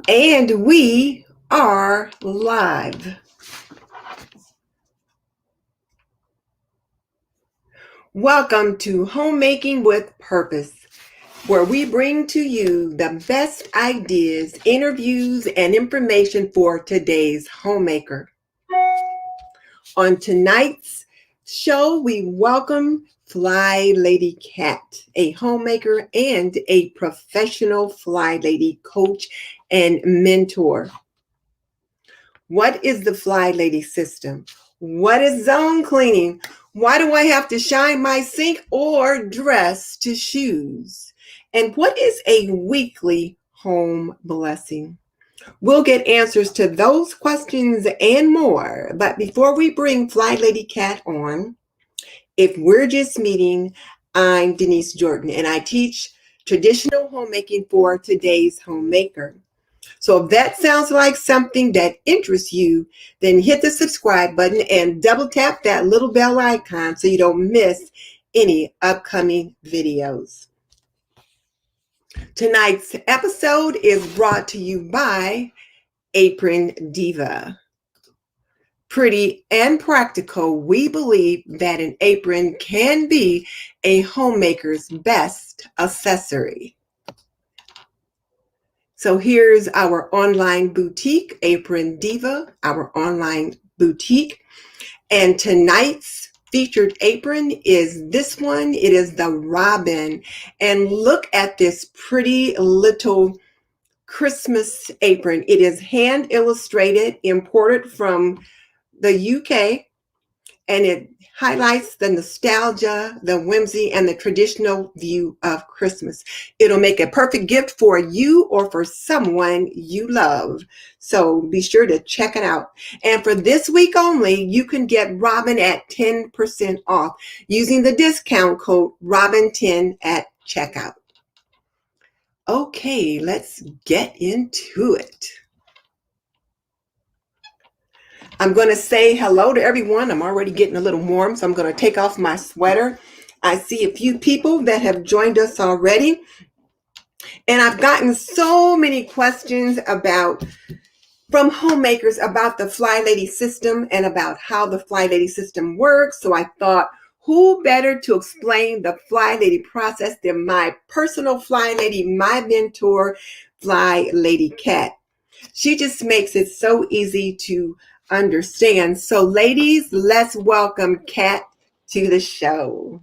And we are live. Welcome to Homemaking with Purpose, where we bring to you the best ideas, interviews, and information for today's homemaker. On tonight's show, we welcome Flylady Kat, a homemaker and a professional Flylady coach and mentor. What is the Flylady System? What is zone cleaning? Why do I have to shine my sink or dress to shoes? And what is a weekly home blessing? We'll get answers to those questions and more. But before we bring Flylady Kat on, if we're just meeting, I'm Denise Jordan, and I teach traditional homemaking for today's homemaker. So if that sounds like something that interests you, then hit the subscribe button and double tap that little bell icon so you don't miss any upcoming videos. Tonight's episode is brought to you by Apron Diva. Pretty and practical, we believe that an apron can be a homemaker's best accessory. So here's our online boutique, Apron Diva, our online boutique. And tonight's featured apron is this one. It is the Robin. And look at this pretty little Christmas apron. It is hand illustrated, imported from the UK, and it highlights the nostalgia, the whimsy, and the traditional view of Christmas. It'll make a perfect gift for you or for someone you love. So be sure to check it out. And for this week only, you can get Robin at 10% off using the discount code Robin10 at checkout. Okay, let's get into it. I'm going to say hello to everyone. I'm already getting a little warm, so I'm going to take off my sweater. I see a few people that have joined us already. And I've gotten so many questions from homemakers about the Flylady system and about how the Flylady system works. So I thought, who better to explain the Flylady process than my personal Flylady, my mentor, Flylady Kat. She just makes it so easy to understand. So ladies, let's welcome Kat to the show.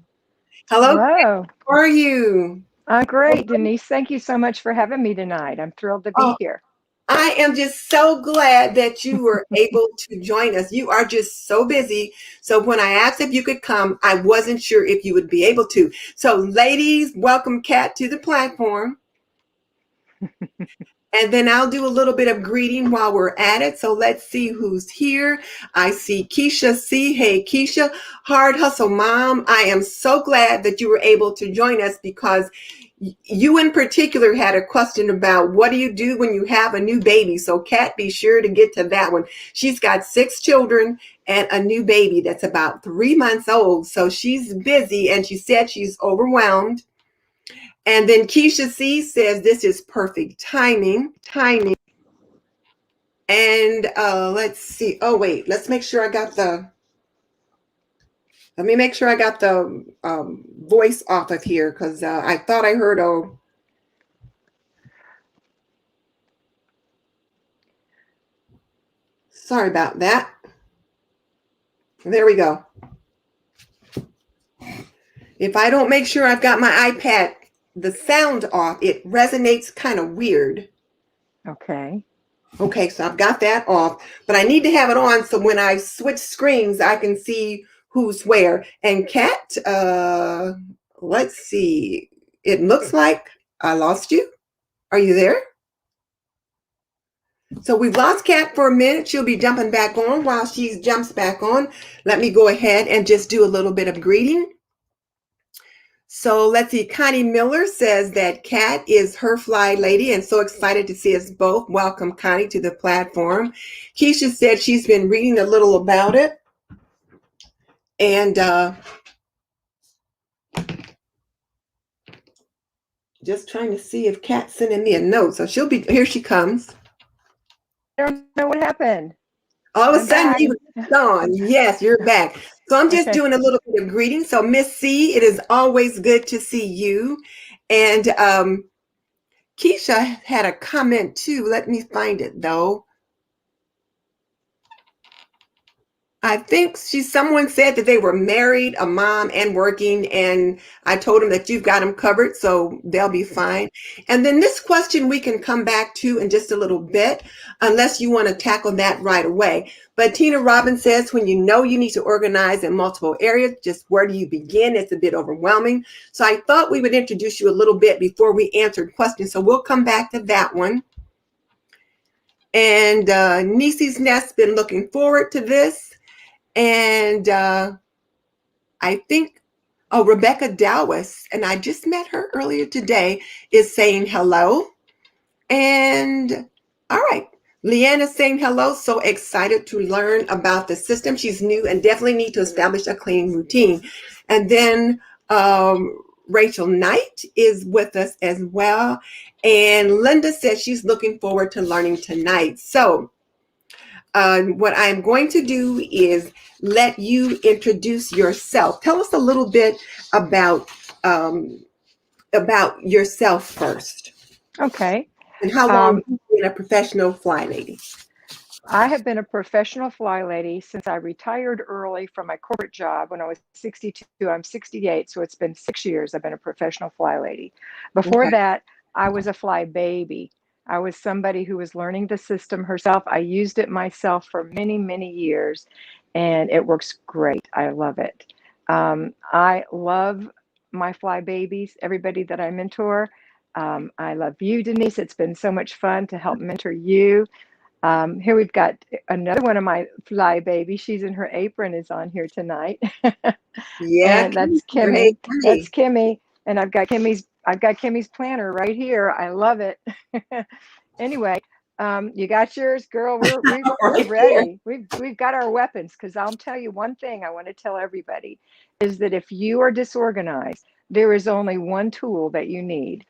Hello, Hello. Kat. How are you? I'm great, Denise. Thank you so much for having me tonight. I'm thrilled to be Oh, here. I am just so glad that you were able to join us. You are just so busy. So when I asked if you could come, I wasn't sure if you would be able to. So ladies, welcome Kat to the platform. And then I'll do a little bit of greeting while we're at it. So let's see who's here. I see Keisha C. Hey, Keisha, Hard Hustle Mom. I am so glad that you were able to join us because you in particular had a question about what do you do when you have a new baby? So Kat, be sure to get to that one. She's got 6 children and a new baby that's about 3 months old. So she's busy and she said she's overwhelmed. And then Keisha C says this is perfect timing. And let's see. Oh, wait, let's make sure I got let me make sure I got the voice off of here because I thought I heard sorry about that. There we go. If I don't make sure I've got my iPad, the sound off, it resonates kind of weird. Okay. Okay, so I've got that off, but I need to have it on so when I switch screens, I can see who's where. And Kat, let's see. It looks like I lost you. Are you there? So we've lost Kat for a minute. She'll be jumping back on. While she jumps back on, let me go ahead and just do a little bit of greeting. So let's see. Connie Miller says that Kat is her Flylady and so excited to see us both. Welcome, Connie, to the platform. Keisha said she's been reading a little about it. And just trying to see if Kat's sending me a note. So she'll be, here she comes. don't know what happened. All of a I'm sudden, back. you were gone. Yes, you're back. So I'm just Okay. doing a little bit of greeting. So Miss C, it is always good to see you. And Keisha had a comment too. Let me find it though. I think someone said that they were married, a mom and working, and I told them that you've got them covered, so they'll be fine. And then this question we can come back to in just a little bit, unless you want to tackle that right away. But Tina Robbins says, when you know you need to organize in multiple areas, just where do you begin? It's a bit overwhelming. So I thought we would introduce you a little bit before we answered questions. So we'll come back to that one. And Niecy's Nest been looking forward to this. And I think, oh, Rebecca Dowis, and I just met her earlier today, is saying hello. And all right, Leanne is saying hello. So excited to learn about the system. She's new and definitely need to establish a cleaning routine. And then Rachel Knight is with us as well. And Linda says she's looking forward to learning tonight. So what I'm going to do is let you introduce yourself. Tell us a little bit um, about yourself first, Okay. and how long Um, have you been a professional fly lady? I have been a professional fly lady since I retired early from my corporate job when I was 62. I'm 68, so it's been 6 years I've been a professional fly lady. Before Okay. that, I was a fly baby. I was somebody who was learning the system herself. I used it myself for many, many years, and it works great. I love it. I love my fly babies, everybody that I mentor. I love you, Denise. It's been so much fun to help mentor you. Here we've got another one of my fly babies. She's in her apron is on here tonight. Yeah. And that's Hey, Kimmy. That's hey. Kimmy. And I've got Kimmy's planner right here. I love it. Anyway, you got yours, girl. We're Right here. ready. We've got our weapons because I'll tell you one thing I want to tell everybody is that if you are disorganized, there is only one tool that you need.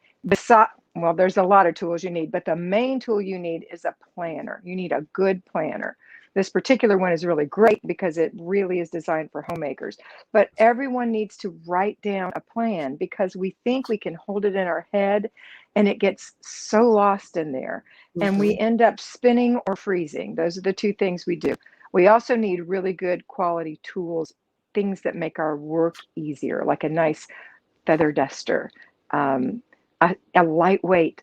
Well, there's a lot of tools you need, but the main tool you need is a planner. You need a good planner. This particular one is really great because it really is designed for homemakers. But everyone needs to write down a plan because we think we can hold it in our head and it gets so lost in there. And we Mhm. end up spinning or freezing. Those are the two things we do. We also need really good quality tools, things that make our work easier, like a nice feather duster, um, a lightweight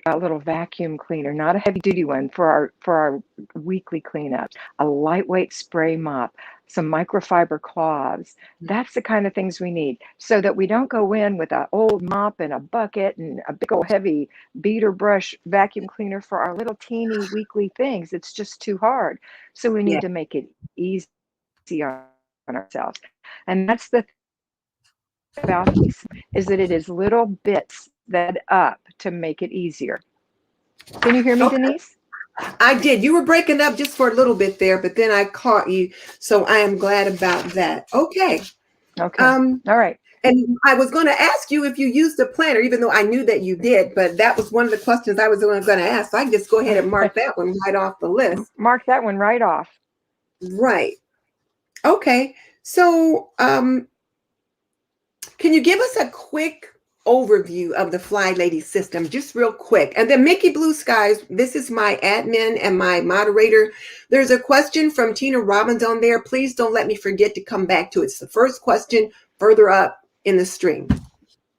a little vacuum cleaner, not a heavy duty one for our weekly cleanups, a lightweight spray mop, some microfiber cloths. That's the kind of things we need so that we don't go in with an old mop and a bucket and a big old heavy beater brush vacuum cleaner for our little teeny weekly things. It's just too hard. So we Yeah. need to make it easy on ourselves. And that's the about these is that it is little bits that add up to make it easier. Can you hear me, Okay. Denise? I did. You were breaking up just for a little bit there, but then I caught you. So I am glad about that. Okay. Okay. Um, All right. And I was going to ask you if you used a planner, even though I knew that you did, but that was one of the questions I was going to ask. So I can just go ahead and mark that one right off the list. Mark that one right off. Right. Okay. So can you give us a quick overview of the Flylady system, just real quick? And then Mickey Blue Skies, this is my admin and my moderator. There's a question from Tina Robbins on there. Please don't let me forget to come back to it. It's the first question further up in the stream.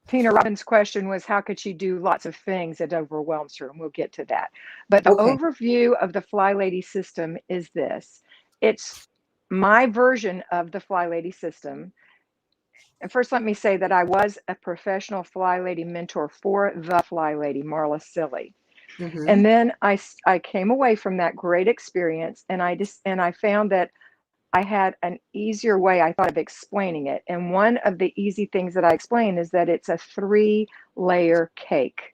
Tina Robbins' question was how could she do lots of things that overwhelms her? And we'll get to that. But the Okay. overview of the Flylady system is this. It's my version of the Flylady system. And first, let me say that I was a professional Flylady mentor for the Flylady, Marla Silly. Mm-hmm. And then I came away from that great experience and I found that I had an easier way I thought of explaining it. And one of the easy things that I explain is that it's a 3-layer cake.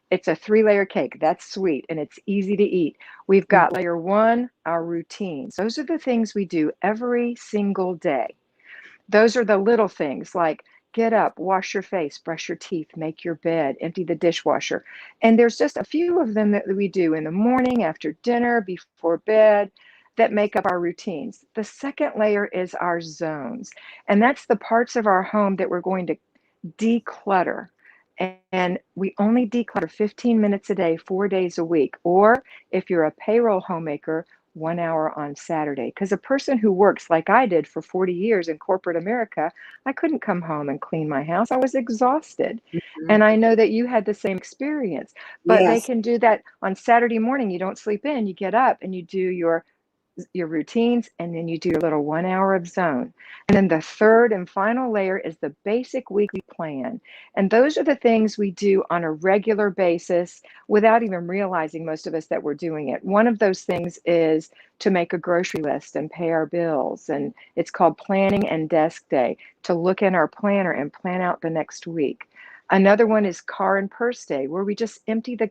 It's a 3-layer cake. That's sweet and it's easy to eat. We've got layer 1, our routines. Those are the things we do every single day. Those are the little things like Get up, wash your face, brush your teeth, make your bed, empty the dishwasher. And there's just a few of them that we do in the morning, after dinner, before bed, that make up our routines. The second layer is our zones. And that's the parts of our home that we're going to declutter. And we only declutter 15 minutes a day, 4 days a week. Or if you're a payroll homemaker, 1 hour on Saturday. Because a person who works like I did for 40 years in corporate America, I couldn't come home and clean my house. I was exhausted. Mhm. And I know that you had the same experience. But they Yes. can do that on Saturday morning. You don't sleep in, you get up and you do your routines, and then you do your little 1 hour of zone. And then the third and final layer is the basic weekly plan. And those are the things we do on a regular basis without even realizing, most of us, that we're doing it. One of those things is to make a grocery list and pay our bills. And it's called planning and desk day, to look in our planner and plan out the next week. Another one is car and purse day, where we just empty the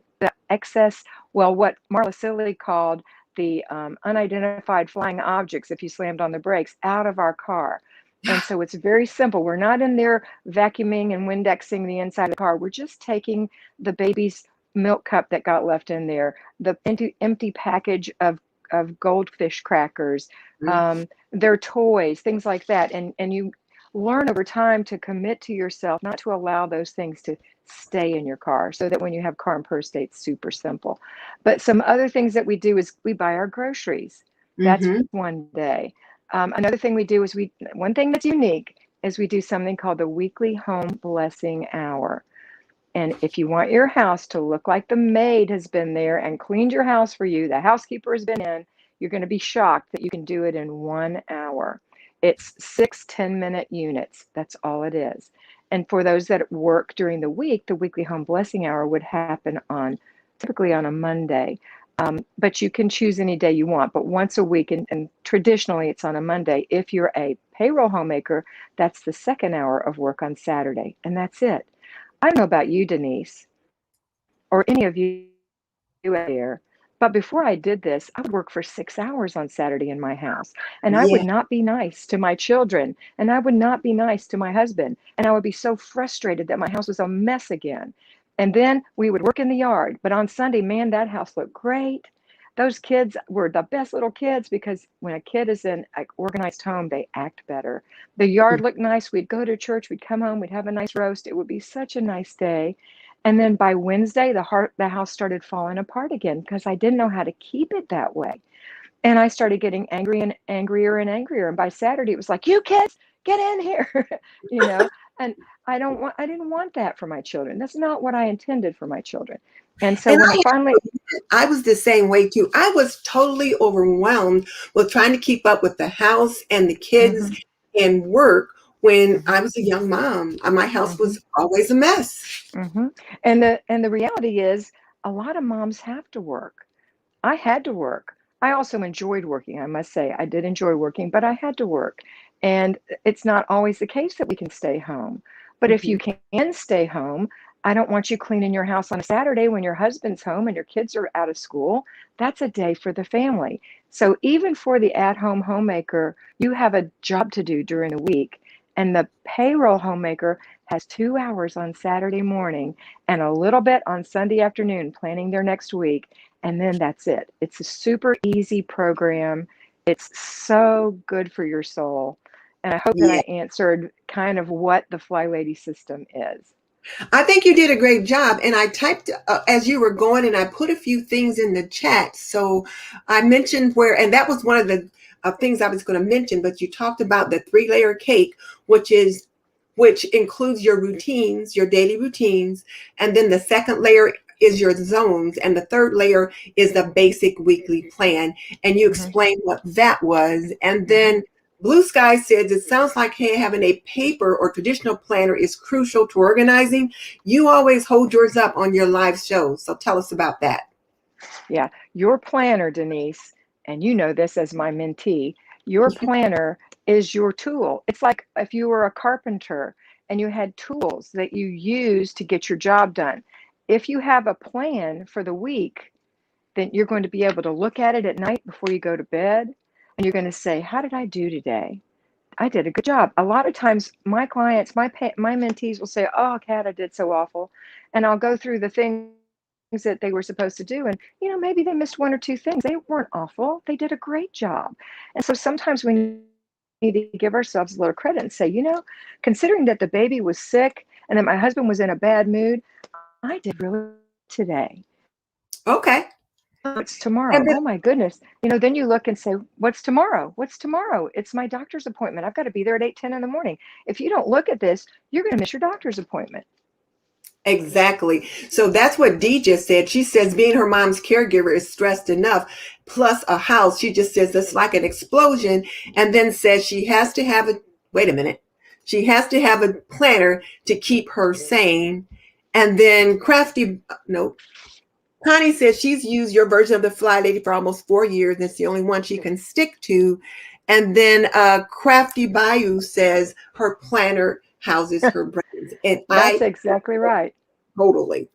excess, well, what Marla Silly called the unidentified flying objects, if you slammed on the brakes, out of our car. And so it's very simple. We're not in there vacuuming and Windexing the inside of the car. We're just taking the baby's milk cup that got left in there, the empty package of goldfish crackers, Mhm. their toys, things like that. And you learn over time to commit to yourself not to allow those things to stay in your car, so that when you have car and purse day, it's super simple. But some other things that we do is we buy our groceries. That's Mhm. one day. Another thing we do is one thing that's unique is we do something called the weekly home blessing hour. And if you want your house to look like the maid has been there and cleaned your house for you, the housekeeper has been in, you're going to be shocked that you can do it in 1 hour. It's 6 10-minute units. That's all it is. And for those that work during the week, the weekly home blessing hour would happen on typically on a Monday. But you can choose any day you want, but once a week, and traditionally it's on a Monday. If you're a payroll homemaker, that's the second hour of work on Saturday, and that's it. I don't know about you, Denise, or any of you out there, but before I did this, I would work for 6 hours on Saturday in my house, and I Yeah. would not be nice to my children, and I would not be nice to my husband, and I would be so frustrated that my house was a mess again. And then we would work in the yard, but on Sunday, man, that house looked great. Those kids were the best little kids, because when a kid is in an organized home, they act better. The yard looked nice. We'd go to church, we'd come home, we'd have a nice roast. It would be such a nice day. And then by Wednesday, the house started falling apart again, because I didn't know how to keep it that way. And I started getting angry and angrier and angrier. And by Saturday, it was like, you kids, get in here, you know. And I didn't want that for my children. That's not what I intended for my children. And so And when I finally, I was the same way too. I was totally overwhelmed with trying to keep up with the house and the kids hmm and work when hmm I was a young mom. My house hmm was always a mess. hmm and the reality is, a lot of moms have to work. I had to work. I also enjoyed working, I must say. I did enjoy working, but I had to work. And it's not always the case that we can stay home. But if you Mhm. can stay home, I don't want you cleaning your house on a Saturday when your husband's home and your kids are out of school. That's a day for the family. So even for the at-home homemaker, you have a job to do during the week. And the payroll homemaker has 2 hours on Saturday morning and a little bit on Sunday afternoon planning their next week, and then that's it. It's a super easy program. It's so good for your soul. And I hope that I Yeah. answered kind of what the Flylady system is. I think you did a great job. And I typed as you were going, and I put a few things in the chat. So I mentioned where, and that was one of the things I was going to mention, but you talked about the 3 layer cake, which includes your routines, your daily routines. And then the second layer is your zones. And the third layer is the basic weekly plan. And you hmm explained what that was. And hmm then Blue Sky says it sounds like having a paper or traditional planner is crucial to organizing. You always hold yours up on your live shows. So tell us about that. Yeah, your planner, Denise, and you know this as my mentee, your planner is your tool. It's like if you were a carpenter and you had tools that you use to get your job done. If you have a plan for the week, then you're going to be able to look at it at night before you go to bed, and you're going to say, how did I do today? I did a good job. A lot of times my clients, my mentees will say, oh, Kat, I did so awful. And I'll go through the things that they were supposed to do. And, maybe they missed one or two things. They weren't awful. They did a great job. And so sometimes we need to give ourselves a little credit and say, considering that the baby was sick and that my husband was in a bad mood, I did really today. Okay. It's tomorrow. And then, Oh my goodness. Then you look and say, what's tomorrow? What's tomorrow? It's my doctor's appointment. I've got to be there at 8:10 in the morning. If you don't look at this, you're going to miss your doctor's appointment. exactly. So that's what Dee just said. She says being her mom's caregiver is stressed enough, plus a house. She just says it's like an explosion, and then says she has to have a, wait a minute, she has to have a planner to keep her sane. And then no, Connie says she's used your version of the Fly Lady for almost 4 years. That's the only one she can stick to. And then Crafty Bayou says her planner houses her brains. And That's I exactly right. totally.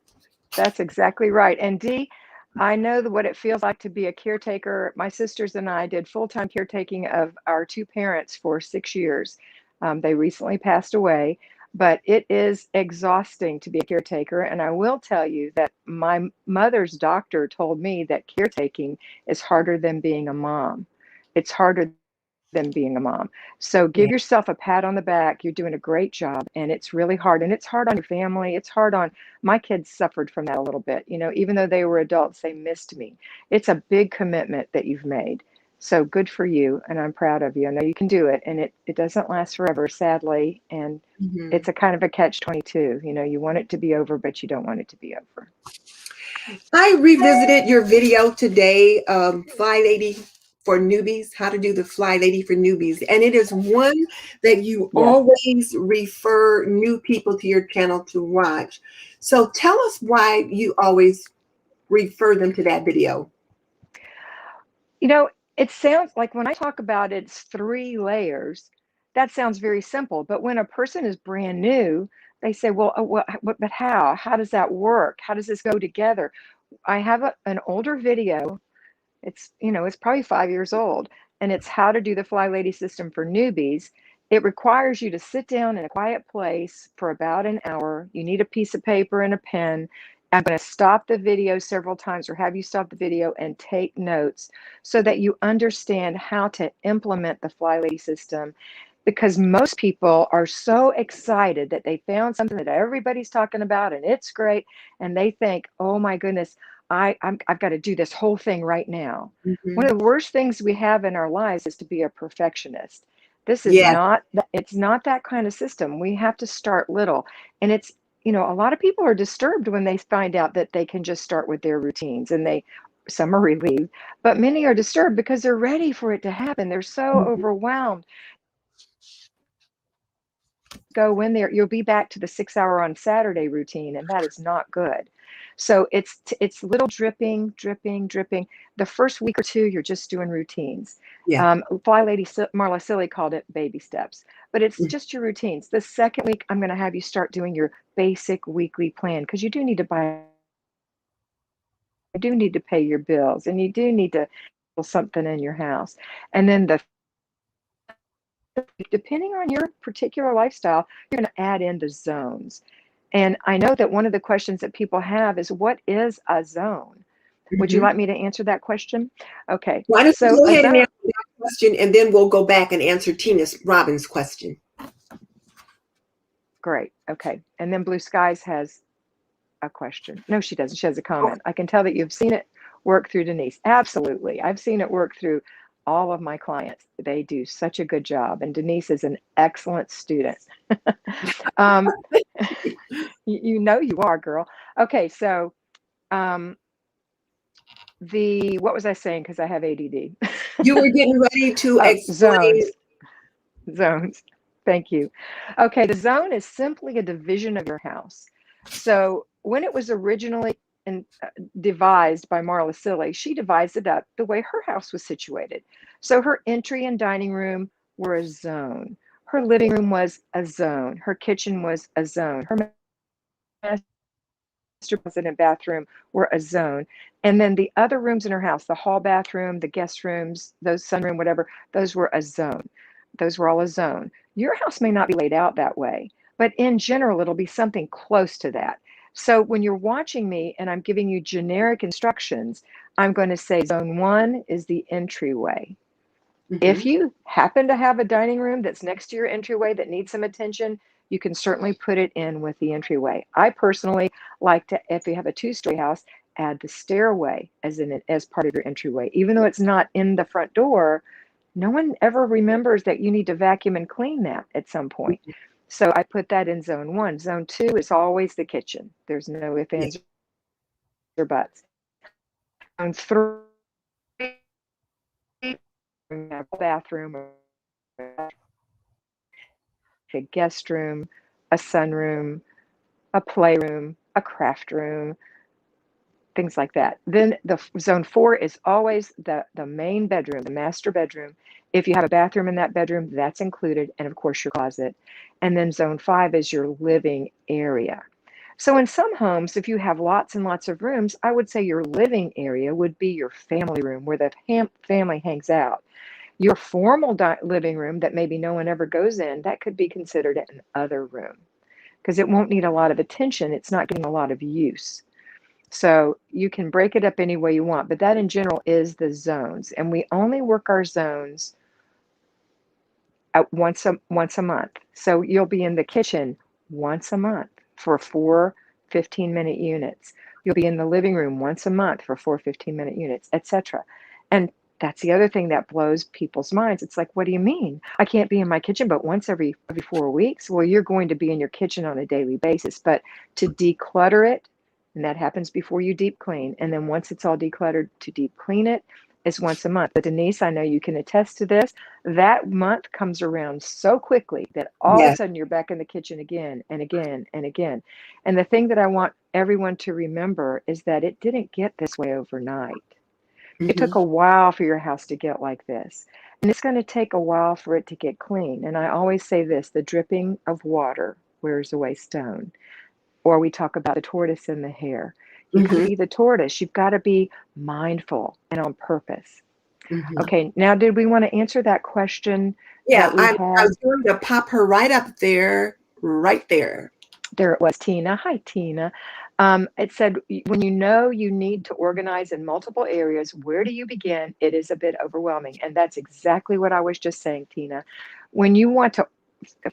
That's exactly right. And Dee, I know what it feels like to be a caretaker. My sisters and I did full-time caretaking of our two parents for 6 years. They recently passed away, but it is exhausting to be a caretaker. And I will tell you that my mother's doctor told me that caretaking is harder than being a mom. It's harder than being a mom. So Yeah. give yourself a pat on the back. You're doing a great job, and it's really hard. And it's hard on your family. It's hard on my kids suffered from that a little bit. Even though they were adults, they missed me. It's a big commitment that you've made. So good for you, and I'm proud of you. I know you can do it, and it doesn't last forever, sadly. And Mhm. it's a kind of a catch-22. You want it to be over, but you don't want it to be over. I revisited your video today, Fly Lady for Newbies, how to do the Fly Lady for Newbies. And it is one that you Yes. always refer new people to your channel to watch. So tell us why you always refer them to that video. It sounds like when I talk about it's 3 layers, that sounds very simple. But when a person is brand new, they say, well, but how? How does that work? How does this go together? I have an older video. It's probably 5 years old, and it's how to do the Flylady system for newbies. It requires you to sit down in a quiet place for about an hour. You need a piece of paper and a pen. I'm going to stop the video several times or have you stop the video and take notes so that you understand how to implement the Flylady system, because most people are so excited that they found something that everybody's talking about and it's great, and they think, oh my goodness, I've got to do this whole thing right now. One Mhm. of the worst things we have in our lives is to be a perfectionist. This is Yes. not, it's not that kind of system. We have to start little. And a lot of people are disturbed when they find out that they can just start with their routines, and some are relieved, but many are disturbed because they're ready for it to happen. They're so Mhm. overwhelmed. Go in there, you'll be back to the 6 hour on Saturday routine, and that is not good. So it's little dripping, dripping, dripping. The first week or two, you're just doing routines. Yeah. Fly Lady Marla Silly called it baby steps, but it's Mhm. just your routines. The second week, I'm going to have you start doing your basic weekly plan, because you do need to pay your bills, and you do need to something in your house. And then depending on your particular lifestyle, you're going to add in the zones. And I know that one of the questions that people have is, what is a zone? Would you Mhm. like me to answer that question? Okay, Why don't you so go a ahead and zone, answer that question, and then we'll go back and answer Tina Robbins' question. great. Okay, and then Blue Skies has a question. No, she doesn't. She has a Oh, comment. I can tell that you've seen it work through Denise. Absolutely. I've seen it work through all of my clients. They do such a good job. And Denise is an excellent student. um, you are, girl. Okay, so um, what was I saying? Because I have ADD. you were getting ready to Oh, explain. zones. Zones. Thank you. Okay, the zone is simply a division of your house. So when it was originally devised by Marla Silly, she devised it up the way her house was situated. So her entry and dining room were a zone. Her living room was a zone. Her kitchen was a zone. Her master closet and bathroom were a zone. And then the other rooms in her house, the hall bathroom, the guest rooms, those sunroom, whatever, those were a zone. those were all a zone. Your house may not be laid out that way, but in general, it'll be something close to that. So when you're watching me and I'm giving you generic instructions, I'm going to say zone 1 is the entryway. If Mm-hmm. you happen to have a dining room that's next to your entryway that needs some attention, you can certainly put it in with the entryway. I personally like to, if you have a two-story house, add the stairway as part of your entryway. Even though it's not in the front door, no one ever remembers that you need to vacuum and clean that at some point. So I put that in zone 1. Zone 2 is always the kitchen. There's no ifs, Yeah. ands, or buts. Zone 3, a bathroom, a guest room, a sunroom, a playroom, a craft room, things like that. Then the zone 4 is always the main bedroom, the master bedroom. If you have a bathroom in that bedroom, that's included, and of course your closet. And then zone 5 is your living area. So in some homes, if you have lots and lots of rooms, I would say your living area would be your family room where the family hangs out. Your formal living room that maybe no one ever goes in, that could be considered an other room because it won't need a lot of attention. It's not getting a lot of use. So you can break it up any way you want, but that in general is the zones. And we only work our zones at once a month. So you'll be in the kitchen once a month for 4 15-minute units. You'll be in the living room once a month for 4 15-minute units, etc. And that's the other thing that blows people's minds. It's like, what do you mean? I can't be in my kitchen but once every 4 weeks? Well, you're going to be in your kitchen on a daily basis, but to declutter it, and that happens before you deep clean. And then once it's all decluttered, to deep clean it is once a month. But Denise, I know you can attest to this. That month comes around so quickly that all of a Yes. sudden you're back in the kitchen again and again and again. And the thing that I want everyone to remember is that it didn't get this way overnight. It Mm-hmm. took a while for your house to get like this. And it's going to take a while for it to get clean. And I always say this, the dripping of water wears away stone. Or we talk about the tortoise and the hare. You got to Mm-hmm. be the tortoise. You've got to be mindful and on purpose. Mm-hmm. Okay, now did we want to answer that question Yeah, that we I had? was going to pop her right up there, right there. There it was, Tina. Hi, Tina. It said, when you know you need to organize in multiple areas, where do you begin? It is a bit overwhelming. And that's exactly what I was just saying, Tina. When you want to,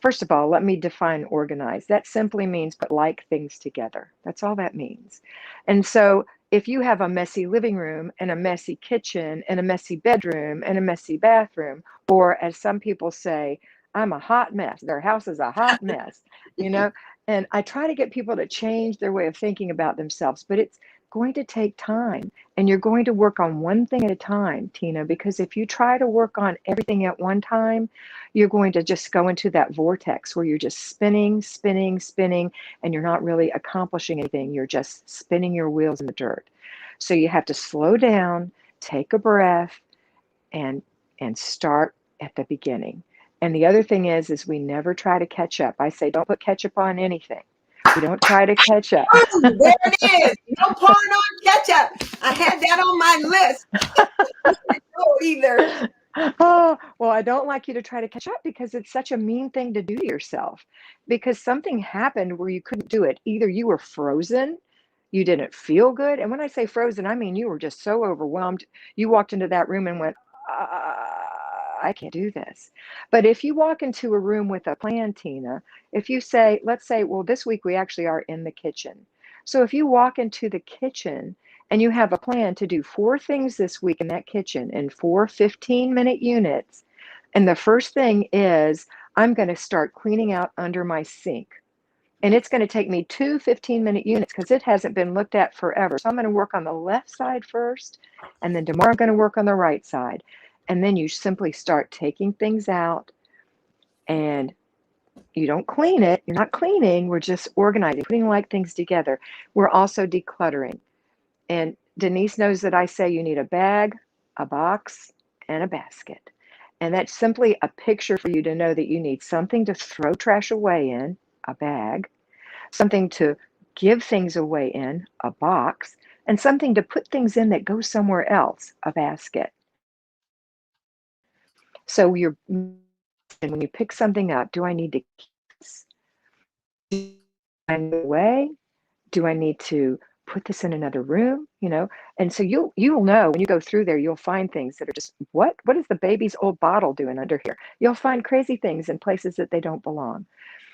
first of all, let me define organize. That simply means put like things together. That's all that means. And so if you have a messy living room and a messy kitchen and a messy bedroom and a messy bathroom, or as some people say, I'm a hot mess. Their house is a hot mess, you know? And I try to get people to change their way of thinking about themselves, but it's going to take time. And you're going to work on one thing at a time, Tina, because if you try to work on everything at one time, you're going to just go into that vortex where you're just spinning, spinning, spinning, and you're not really accomplishing anything. You're just spinning your wheels in the dirt. So you have to slow down, take a breath, and start at the beginning. And the other thing is we never try to catch up. I say don't put ketchup on anything. We don't try to catch up. Oh, there it is. No pouring on ketchup. I had that on my list. No, either. Oh, well, I don't like you to try to catch up because it's such a mean thing to do to yourself. Because something happened where you couldn't do it. Either you were frozen, you didn't feel good. And when I say frozen, I mean you were just so overwhelmed. You walked into that room and went, I can't do this. But if you walk into a room with a plan, Tina, if you say, let's say, well, this week we actually are in the kitchen. So if you walk into the kitchen and you have a plan to do 4 things this week in that kitchen in 4 15-minute units, and the first thing is I'm going to start cleaning out under my sink. And it's going to take me 2 15-minute units because it hasn't been looked at forever. So I'm going to work on the left side first, and then tomorrow I'm going to work on the right side. And then you simply start taking things out, and you don't clean it. You're not cleaning. We're just organizing, putting like things together. We're also decluttering. And Denise knows that I say you need a bag, a box, and a basket. And that's simply a picture for you to know that you need something to throw trash away in, a bag, something to give things away in, a box, and something to put things in that go somewhere else, a basket. So you're when you pick something up. Do I need to keep this? Do I need it away? Do I need to put this in another room? And so you'll know when you go through there, you'll find things that are just, what is the baby's old bottle doing under here? You'll find crazy things in places that they don't belong.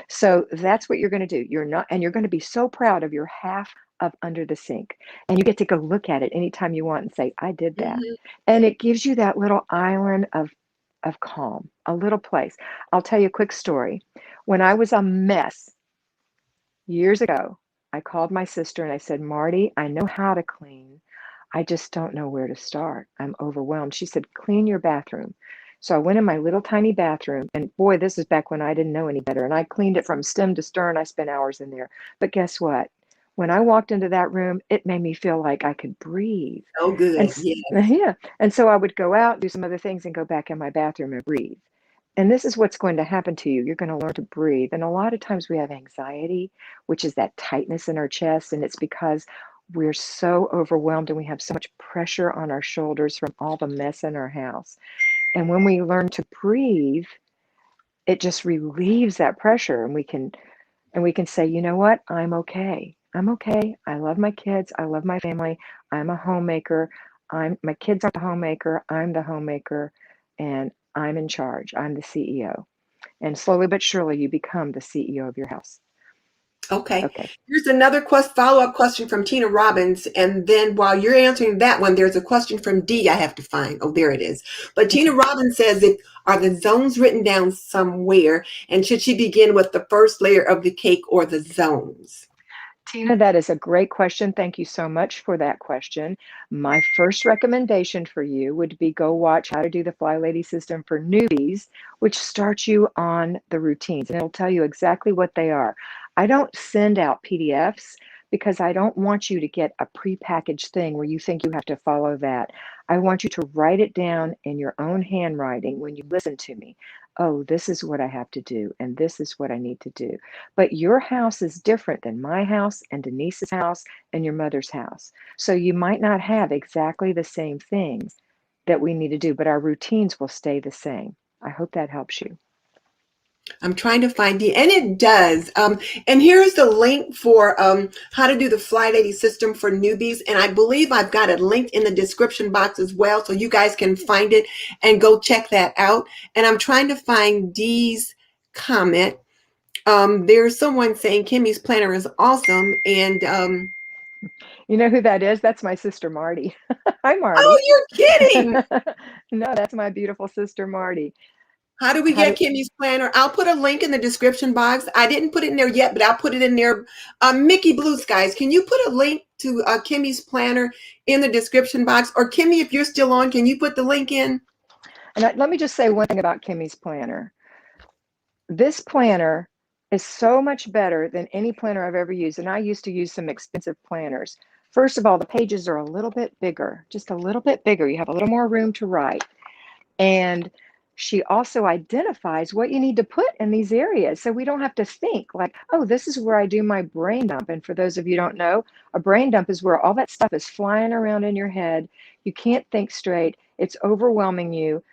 So that's what you're going to do. You're going to be so proud of your half of under the sink. And you get to go look at it anytime you want and say, I did that. Mhm. And it gives you that little island of calm, a little place. I'll tell you a quick story. When I was a mess years ago, I called my sister and I said, Marty, I know how to clean. I just don't know where to start. I'm overwhelmed. She said, clean your bathroom. So I went in my little tiny bathroom, and boy, this is back when I didn't know any better. And I cleaned it from stem to stern. I spent hours in there. But guess what? When I walked into that room, it made me feel like I could breathe. Oh, And good. Yeah. yeah, and so I would go out, do some other things, and go back in my bathroom and breathe. And this is what's going to happen to you. You're going to learn to breathe. And a lot of times we have anxiety, which is that tightness in our chest. And it's because we're so overwhelmed and we have so much pressure on our shoulders from all the mess in our house. And when we learn to breathe, it just relieves that pressure. And we can say, you know what? I'm okay. I'm okay. I love my kids. I love my family. I'm a homemaker. My kids are the homemaker. I'm the homemaker. And I'm in charge. I'm the CEO. And slowly but surely, you become the CEO of your house. Okay. Okay. Here's another follow-up question from Tina Robbins. And then while you're answering that one, there's a question from D I have to find. Oh, there it is. But Tina Okay. Robbins says, are the zones written down somewhere? And should she begin with the first layer of the cake or the zones? Tina, that is a great question. Thank you so much for that question. My first recommendation for you would be go watch How to Do the Flylady System for Newbies, which starts you on the routines, and it'll tell you exactly what they are. I don't send out PDFs because I don't want you to get a prepackaged thing where you think you have to follow that. I want you to write it down in your own handwriting when you listen to me. Oh, this is what I have to do, and this is what I need to do. But your house is different than my house and Denise's house and your mother's house. So you might not have exactly the same things that we need to do, but our routines will stay the same. I hope that helps you. I'm trying to find and it does. And here's the link for how to do the Flylady system for newbies. And I believe I've got it linked in the description box as well, so you guys can find it and go check that out. And I'm trying to find Dee's comment. There's someone saying Kimmy's planner is awesome, and You know who that is? That's my sister Marty. Hi, oh, Marty. you're kidding! No, that's my beautiful sister Marty. How do we How get do Kimmy's planner? I'll put a link in the description box. I didn't put it in there yet, but I'll put it in there. Mickey Blue Skies, can you put a link to Kimmy's planner in the description box? Or Kimmy, if you're still on, can you put the link in? let me just say one thing about Kimmy's planner. This planner is so much better than any planner I've ever used. And I used to use some expensive planners. First of all, the pages are a little bit bigger, just a little bit bigger. You have a little more room to write. And she also identifies what you need to put in these areas. So we don't have to think like, oh, this is where I do my brain dump. And for those of you who don't know, a brain dump is where all that stuff is flying around in your head. You can't think straight. It's overwhelming you.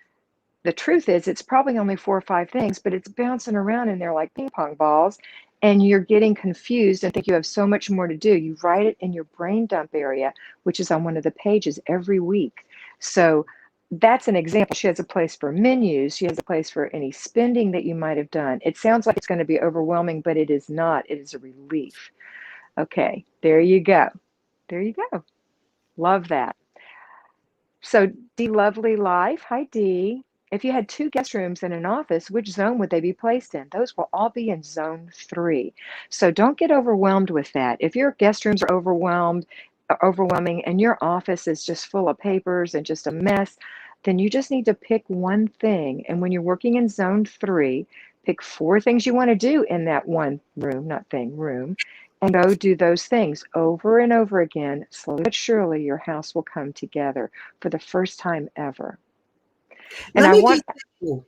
The truth is, it's probably only 4 or 5 things, but it's bouncing around in there like ping pong balls, and you're getting confused and think you have so much more to do. You write it in your brain dump area, which is on one of the pages every week. So that's an example. She has a place for menus. She has a place for any spending that you might have done. It sounds like it's going to be overwhelming, but it is not. It is a relief. Okay, there you go. There you go. Love that. So, D Lovely Life, hi D. If you had two guest rooms in an office, which zone would they be placed in? Those will all be in zone 3. So don't get overwhelmed with that. If your guest rooms are overwhelming, and your office is just full of papers and just a mess, then you just need to pick one thing. And when you're working in zone 3, pick 4 things you want to do in that one room, not thing, room, and go do those things over and over again. Slowly but surely, your house will come together for the first time ever. And Let me just, oh,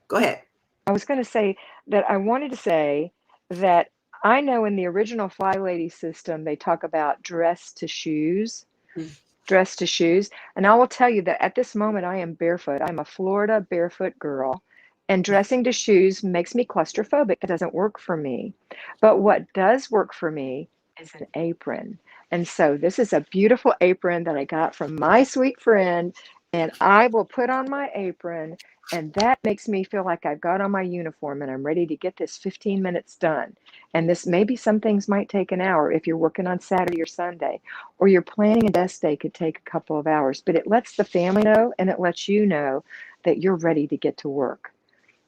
go ahead. I was going to say that I wanted to say that I know in the original Flylady system, they talk about dress to shoes. And I will tell you that at this moment, I am barefoot. I'm a Florida barefoot girl. And dressing to shoes makes me claustrophobic. It doesn't work for me. But what does work for me is an apron. And so this is a beautiful apron that I got from my sweet friend, and I will put on my apron, and that makes me feel like I've got on my uniform and I'm ready to get this 15 minutes done. And this maybe some things might take an hour if you're working on Saturday or Sunday, or you're planning a desk day could take a couple of hours, but it lets the family know and it lets you know that you're ready to get to work.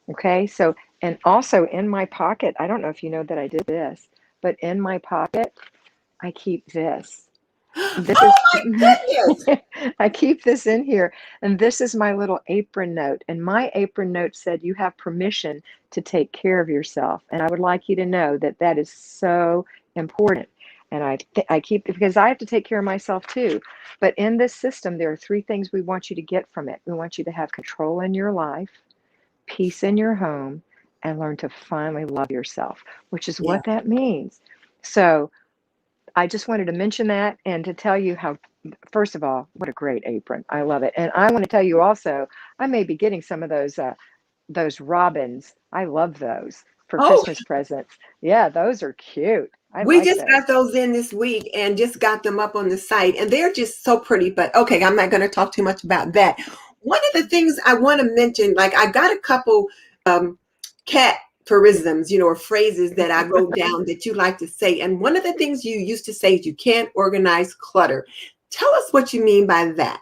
Okay, so, and also in my pocket, I don't know if you know that I did this, but in my pocket, I keep this. This Oh is, my goodness. I keep this in here, and this is my little apron note. And my apron note said, "You have permission to take care of yourself." And I would like you to know that that is so important. And I keep, because I have to take care of myself too. But in this system, there are three things we want you to get from it. We want you to have control in your life, peace in your home, and learn to finally love yourself, which is Yeah. what that means. So I just wanted to mention that and to tell you how, first of all, what a great apron. I love it. And I want to tell you also, I may be getting some of those robins. I love those for Oh, Christmas presents. Yeah, those are cute. I we like just those. got those in this week and just got them up on the site, and they're just so pretty. But okay, I'm not going to talk too much about that. One of the things I want to mention, like I got a couple um, cat phorisms, or phrases that I wrote down that you like to say. And one of the things you used to say is you can't organize clutter. Tell us what you mean by that.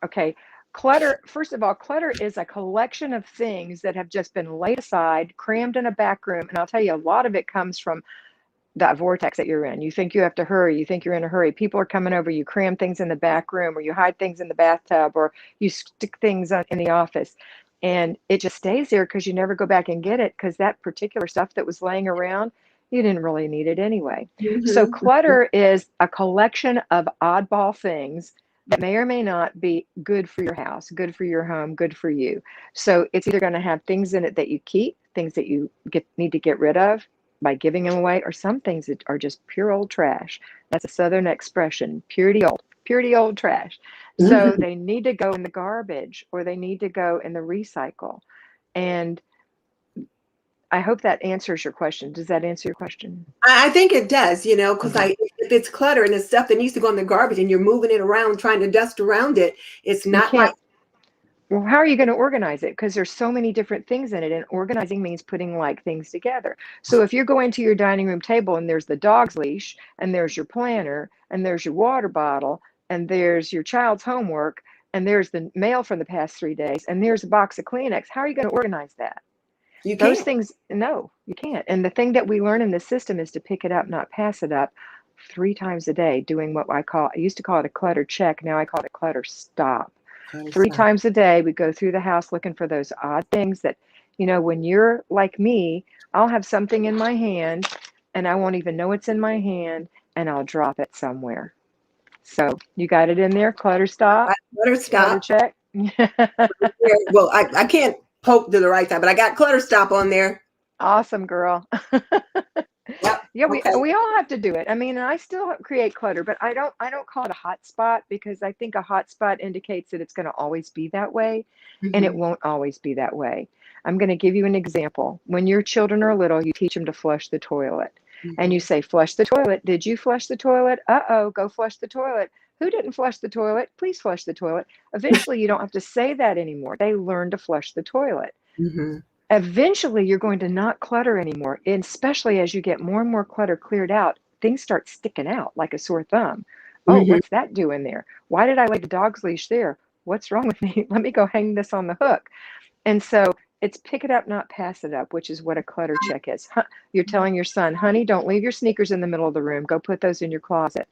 Okay. Clutter, first of all, clutter is a collection of things that have just been laid aside, crammed in a back room. And I'll tell you, a lot of it comes from that vortex that you're in. You think you have to hurry. You think you're in a hurry. People are coming over. You cram things in the back room, or you hide things in the bathtub, or you stick things in the office. And it just stays there because you never go back and get it, because that particular stuff that was laying around, you didn't really need it anyway. So Mhm. clutter is a collection of oddball things that may or may not be good for your house, good for your home, good for you. So it's either going to have things in it that you keep, things that you need to get rid of by giving them away, or some things that are just pure old trash. That's a Southern expression, purity old trash. So Mhm. they need to go in the garbage, or they need to go in the recycle. And I hope that answers your question. Does that answer your question? I think it does, because Mhm. if it's clutter and it's stuff that needs to go in the garbage and you're moving it around, trying to dust around it, it's You not like. can't. Well, how are you going to organize it? Because there's so many different things in it, and organizing means putting like things together. So if you're going to your dining room table and there's the dog's leash, and there's your planner, and there's your water bottle, and there's your child's homework, and there's the mail from the past 3 days, and there's a box of Kleenex, how are you going to organize that? You Those can't. things, no, you can't. And the thing that we learn in the system is to pick it up, not pass it up, 3 times a day, doing what I used to call it a clutter check. Now I call it a clutter stop. Kind Three stuff. times a day, we go through the house looking for those odd things that, when you're like me, I'll have something in my hand and I won't even know it's in my hand, and I'll drop it somewhere. So you got it in there, clutter I stop, clutter clutter stop. check. Well, I can't poke to the right side, but I got clutter stop on there. Awesome, girl. Yep. Yeah, we Okay. we all have to do it. I mean, I still create clutter, but I don't call it a hot spot, because I think a hot spot indicates that it's going to always be that way, and it Hmm. won't always be that way. I'm going to give you an example. When your children are little, you teach them to flush the toilet. And you Hmm. say, "Flush the toilet. Did you flush the toilet? Uh-oh, go flush the toilet. Who didn't flush the toilet? Please flush the toilet." Eventually, you don't have to say that anymore. They learn to flush the toilet. Hmm. Eventually you're going to not clutter anymore. And especially as you get more and more clutter cleared out, things start sticking out like a sore thumb. Oh, Hmm. what's that doing there? Why did I lay the dog's leash there? What's wrong with me? Let me go hang this on the hook. And so it's pick it up, not pass it up, which is what a clutter check is. You're telling your son, "Honey, don't leave your sneakers in the middle of the room. Go put those in your closet."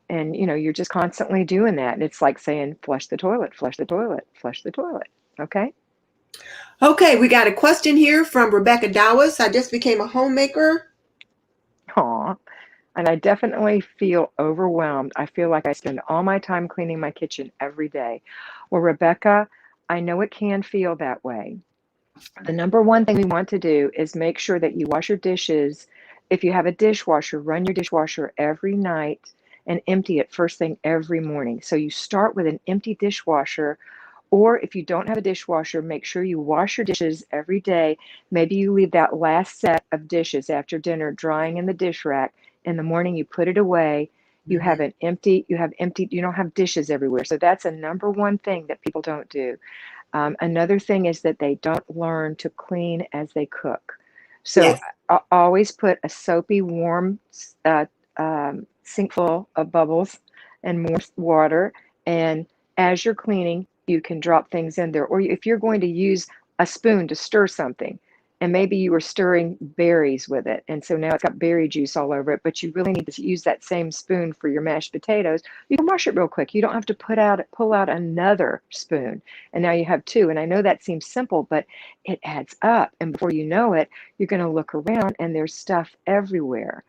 And you're just constantly doing that. And it's like saying, "Flush the toilet, flush the toilet, flush the toilet." Okay. Okay, we got a question here from Rebecca Dowis. I just became a homemaker. Aw. And I definitely feel overwhelmed. I feel like I spend all my time cleaning my kitchen every day. Well, Rebecca, I know it can feel that way. The number one thing we want to do is make sure that you wash your dishes. If you have a dishwasher, run your dishwasher every night and empty it first thing every morning. So you start with an empty dishwasher, Or if you don't have a dishwasher, make sure you wash your dishes every day. Maybe you leave that last set of dishes after dinner drying in the dish rack. In the morning, you put it away. You Mhm. have an empty, you don't have dishes everywhere. So that's a number one thing that people don't do. Another thing is that they don't learn to clean as they cook. So Yes. always put a soapy, warm sink full of bubbles and more water. And as you're cleaning, you can drop things in there. Or if you're going to use a spoon to stir something, and maybe you were stirring berries with it, and so now it's got berry juice all over it, but you really need to use that same spoon for your mashed potatoes, you can wash it real quick. You don't have to pull out another spoon, and now you have two. And I know that seems simple, but it adds up. And before you know it, you're going to look around and there's stuff everywhere.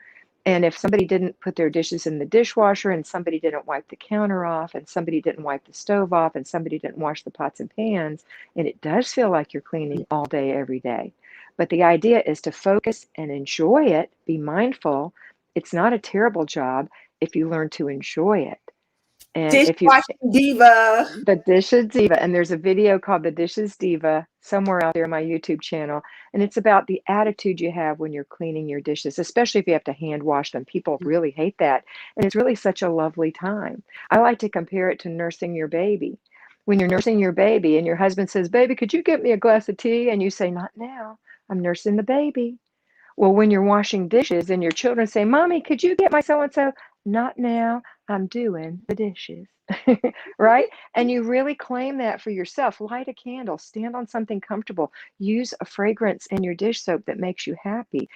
And if somebody didn't put their dishes in the dishwasher, and somebody didn't wipe the counter off, and somebody didn't wipe the stove off, and somebody didn't wash the pots and pans, and it does feel like you're cleaning all day, every day. But the idea is to focus and enjoy it, be mindful. It's not a terrible job if you learn to enjoy it. And if you, Dishwashing diva. the Dishes Diva, and there's a video called The Dishes Diva somewhere out there on my YouTube channel, and it's about the attitude you have when you're cleaning your dishes, especially if you have to hand wash them. People really hate that, and it's really such a lovely time. I like to compare it to nursing your baby. When you're nursing your baby and your husband says, "Baby, could you get me a glass of tea?" and you say, "Not now, I'm nursing the baby." Well, when you're washing dishes and your children say, "Mommy, could you get my so and so?" "Not now, I'm doing the dishes." Right? And you really claim that for yourself. Light a candle, stand on something comfortable, use a fragrance in your dish soap that makes you happy,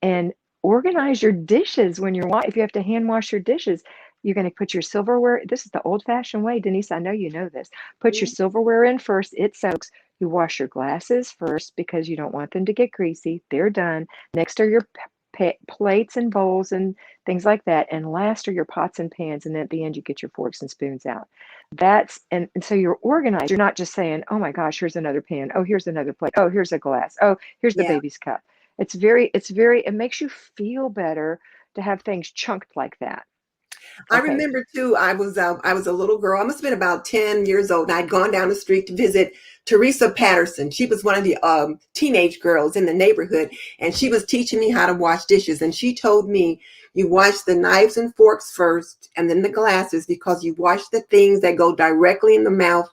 and organize your dishes when if you have to hand wash your dishes. You're going to put your silverware. This is the old fashioned way, Denise. I know you know this. Put your silverware in first, it soaks. You wash your glasses first because you don't want them to get greasy. They're done. Next are your plates and bowls and things like that. And last are your pots and pans. And at the end, you get your forks and spoons out. And so you're organized. You're not just saying, "Oh my gosh, here's another pan. Oh, here's another plate. Oh, here's a glass. Oh, here's the Yeah. baby's cup." It makes you feel better to have things chunked like that. I Okay. remember too, I was a little girl. I must have been about 10 years old. And I'd gone down the street to visit Teresa Patterson. She was one of the teenage girls in the neighborhood, and she was teaching me how to wash dishes. And she told me, you wash the knives and forks first, and then the glasses, because you wash the things that go directly in the mouth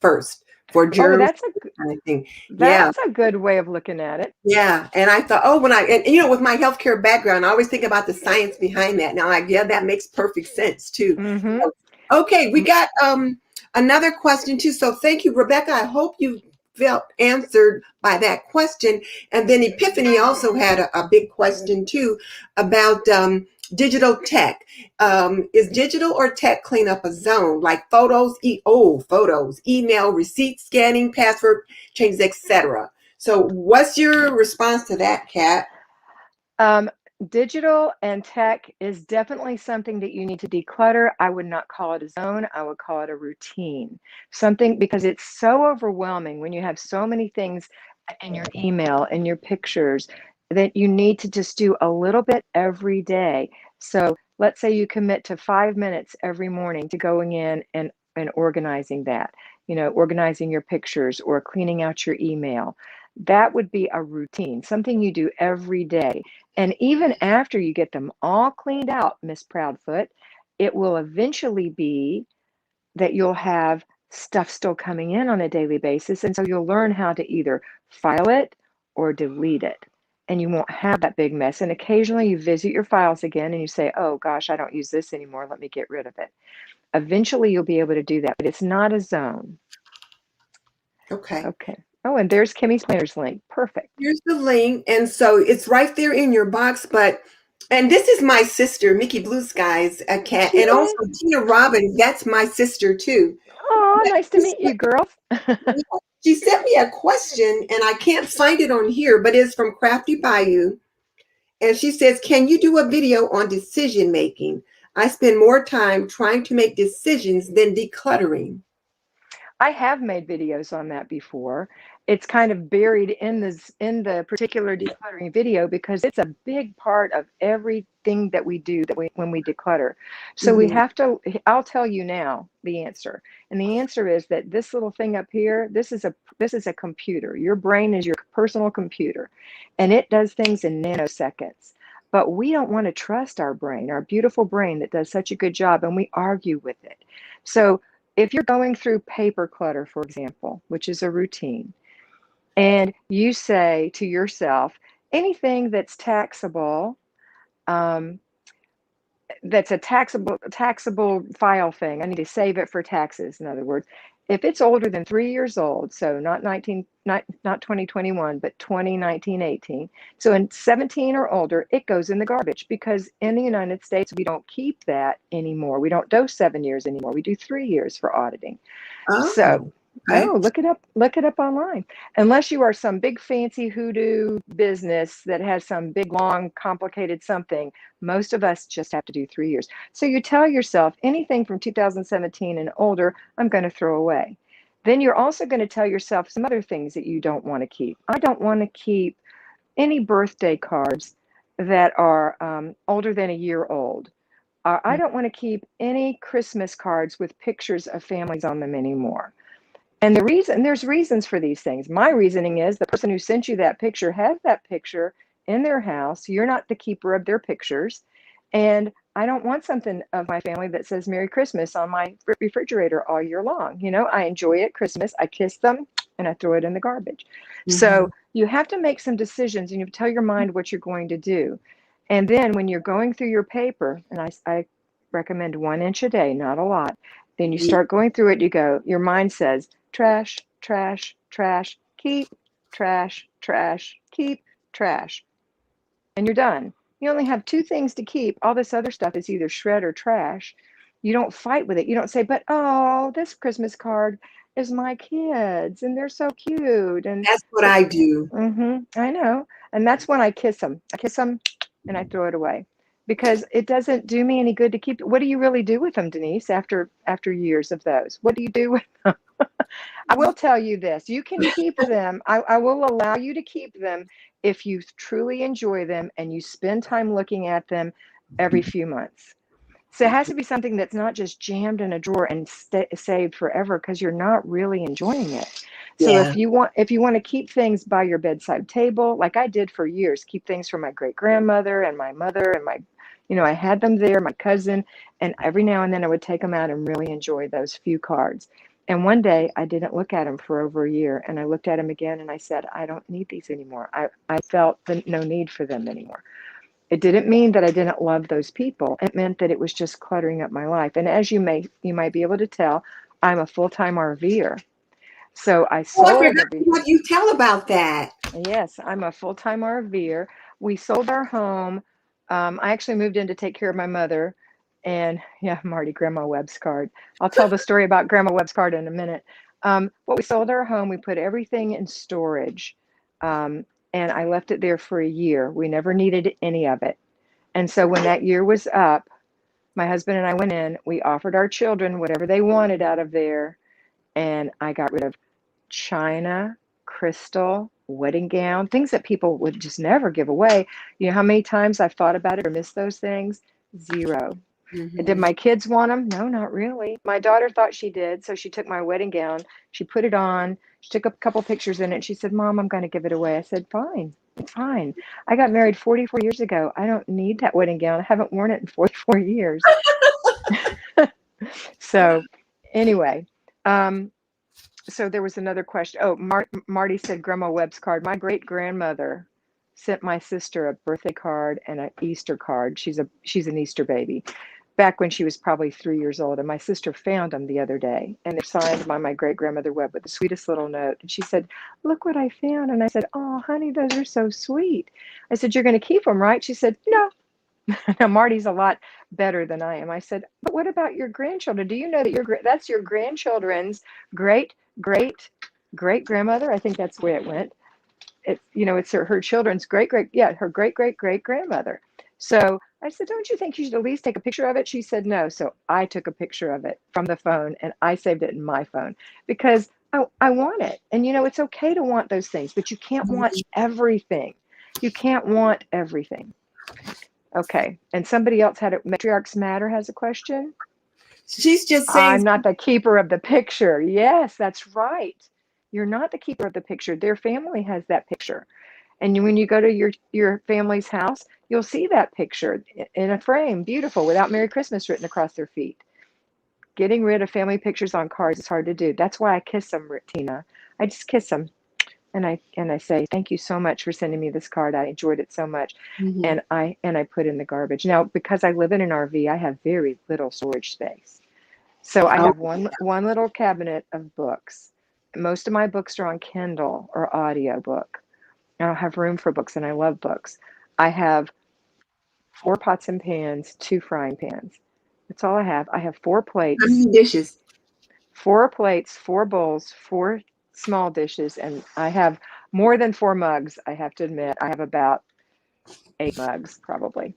first for Oh, germs, kind of thing. Yeah. that's a good way of looking at it. Yeah, and I thought, oh, and with my healthcare background, I always think about the science behind that. Now, like, yeah, that makes perfect sense too. Mm-hmm. So, okay, we got another question too. So, thank you, Rebecca. I hope you felt answered by that question. And then Epiphany also had a big question too about digital tech. Is digital or tech cleanup a zone, like photos, email, receipt scanning, password changes, etc.? So what's your response to that, Kat? Um, Digital and tech is definitely something that you need to declutter. I would not call it a zone. I would call it a routine. Something, because it's so overwhelming when you have so many things in your email and your pictures, that you need to just do a little bit every day. So let's say you commit to 5 minutes every morning to going in and organizing that, organizing your pictures or cleaning out your email. That would be a routine, something you do every day. And even after you get them all cleaned out, Miss Proudfoot, it will eventually be that you'll have stuff still coming in on a daily basis. And so you'll learn how to either file it or delete it. And you won't have that big mess. And occasionally you visit your files again and you say, "Oh gosh, I don't use this anymore. Let me get rid of it." Eventually you'll be able to do that, but it's not a zone. Okay. Okay. Oh, and there's Kimmy's Planners link. Perfect. Here's the link. And so it's right there in your box. And this is my sister, Mickey Blue Skies, a cat. She And also is. Tina Robbins, that's my sister too. Oh, But nice to meet you, girls. she sent me a question, and I can't find it on here, but it's from Crafty Bayou. And she says, can you do a video on decision making? I spend more time trying to make decisions than decluttering. I have made videos on that before. it's kind of buried in the particular decluttering video because it's a big part of everything that we do when we declutter. So we Mhm. have to, I'll tell you now the answer. And the answer is that this little thing up here, this is a computer. Your brain is your personal computer, and it does things in nanoseconds. But we don't want to trust our brain, our beautiful brain that does such a good job, and we argue with it. So if you're going through paper clutter, for example, which is a routine, and you say to yourself, anything that's taxable, um, that's a taxable file thing, I need to save it for taxes. In other words, if it's older than 3 years old, so not 2021, but 2018. So in 17 or older, it goes in the garbage because in the United States, we don't keep that anymore. We don't do 7 years anymore. We do 3 years for auditing. So, Oh, okay. oh, look it up online. Unless you are some big fancy hoodoo business that has some big, long, complicated something, most of us just have to do 3 years. So you tell yourself anything from 2017 and older, I'm going to throw away. Then you're also going to tell yourself some other things that you don't want to keep. I don't want to keep any birthday cards that are older than a year old. I don't want to keep any Christmas cards with pictures of families on them anymore. And there's reasons for these things. My reasoning is the person who sent you that picture has that picture in their house. You're not the keeper of their pictures. And I don't want something of my family that says Merry Christmas on my refrigerator all year long. I enjoy it Christmas. I kiss them and I throw it in the garbage. Mhm. So you have to make some decisions and you tell your mind what you're going to do. And then when you're going through your paper, and I recommend 1 inch a day, not a lot, then you Ye- start going through it, you go, your mind says, trash, trash, trash, keep, trash, trash, keep, trash. And you're done. You only have two things to keep. All this other stuff is either shred or trash. You don't fight with it. You don't say, but oh, this Christmas card is my kids and they're so cute. And That's what I do. I know. And that's when I kiss them. I kiss them and I throw it away because it doesn't do me any good to keep. What do you really do with them, Denise, after years of those? What do you do with them? I will tell you this. You can keep them. I will allow you to keep them if you truly enjoy them and you spend time looking at them every few months. So it has to be something that's not just jammed in a drawer and saved forever because you're not really enjoying it. So Yeah. if you want to keep things by your bedside table, like I did for years, keep things from my great grandmother and my mother and I had them there, my cousin, and every now and then I would take them out and really enjoy those few cards. And one day I didn't look at them for over a year, and I looked at them again and I said, I don't need these anymore. I felt no need for them anymore. It didn't mean that I didn't love those people. It meant that it was just cluttering up my life. And as you might be able to tell, I'm a full-time RVer. So I Oh, I sold forgot every what you tell about that. Yes, I'm a full-time RVer. We sold our home. I actually moved in to take care of my mother. And yeah, Marty, Grandma Webb's card. I'll tell the story about Grandma Webb's card in a minute. But we sold our home. We put everything in storage. Um, and I left it there for a year. We never needed any of it. And so when that year was up, my husband and I went in. We offered our children whatever they wanted out of there. And I got rid of china, crystal, wedding gown, things that people would just never give away. You know how many times I've thought about it or missed those things? Zero. Did Mhm. my kids want them? No, not really. My daughter thought she did, so she took my wedding gown, she put it on, she took a couple pictures in it, and she said, Mom, I'm going to give it away. I said, fine, it's fine. I got married 44 years ago. I don't need that wedding gown. I haven't worn it in 44 years. So, anyway, um, so there was another question. Oh, Marty said Grandma Webb's card. My great grandmother sent my sister a birthday card and an Easter card. She's an Easter baby. Back when she was probably 3 years old, and my sister found them the other day, and they're signed by my great grandmother Webb with the sweetest little note. And she said, "Look what I found." And I said, "Oh, honey, those are so sweet." I said, "You're going to keep them, right?" She said, "No." Now Marty's a lot better than I am. I said, "But what about your grandchildren? Do you know that that's your grandchildren's great great great grandmother?" I think that's the way it went. It's her children's her great great great grandmother. So I said, "Don't you think you should at least take a picture of it?" She said, "No." So I took a picture of it from the phone and I saved it in my phone because I want it. And it's okay to want those things, but you can't want everything. You can't want everything. Okay. And somebody else Matriarchs Matter has a question. She's just saying, I'm not the keeper of the picture. Yes, that's right. You're not the keeper of the picture. Their family has that picture. And when you go to your family's house, you'll see that picture in a frame, beautiful, without Merry Christmas written across their feet. Getting rid of family pictures on cards is hard to do. That's why I kiss them, Tina. I just kiss them. And I say, thank you so much for sending me this card. I enjoyed it so much. mm-hmm. And I put in the garbage. Now, because I live in an RV, I have very little storage space. So I Oh, have one little cabinet of books. Most of my books are on Kindle or audiobook. I don't have room for books, and I love books. I have 4 pots and pans, 2 frying pans. That's all I have. I have 4 how plates, many dishes? 4 plates, 4 bowls, 4 small dishes, and I have more than 4 mugs. I have to admit, I have about 8 mugs probably,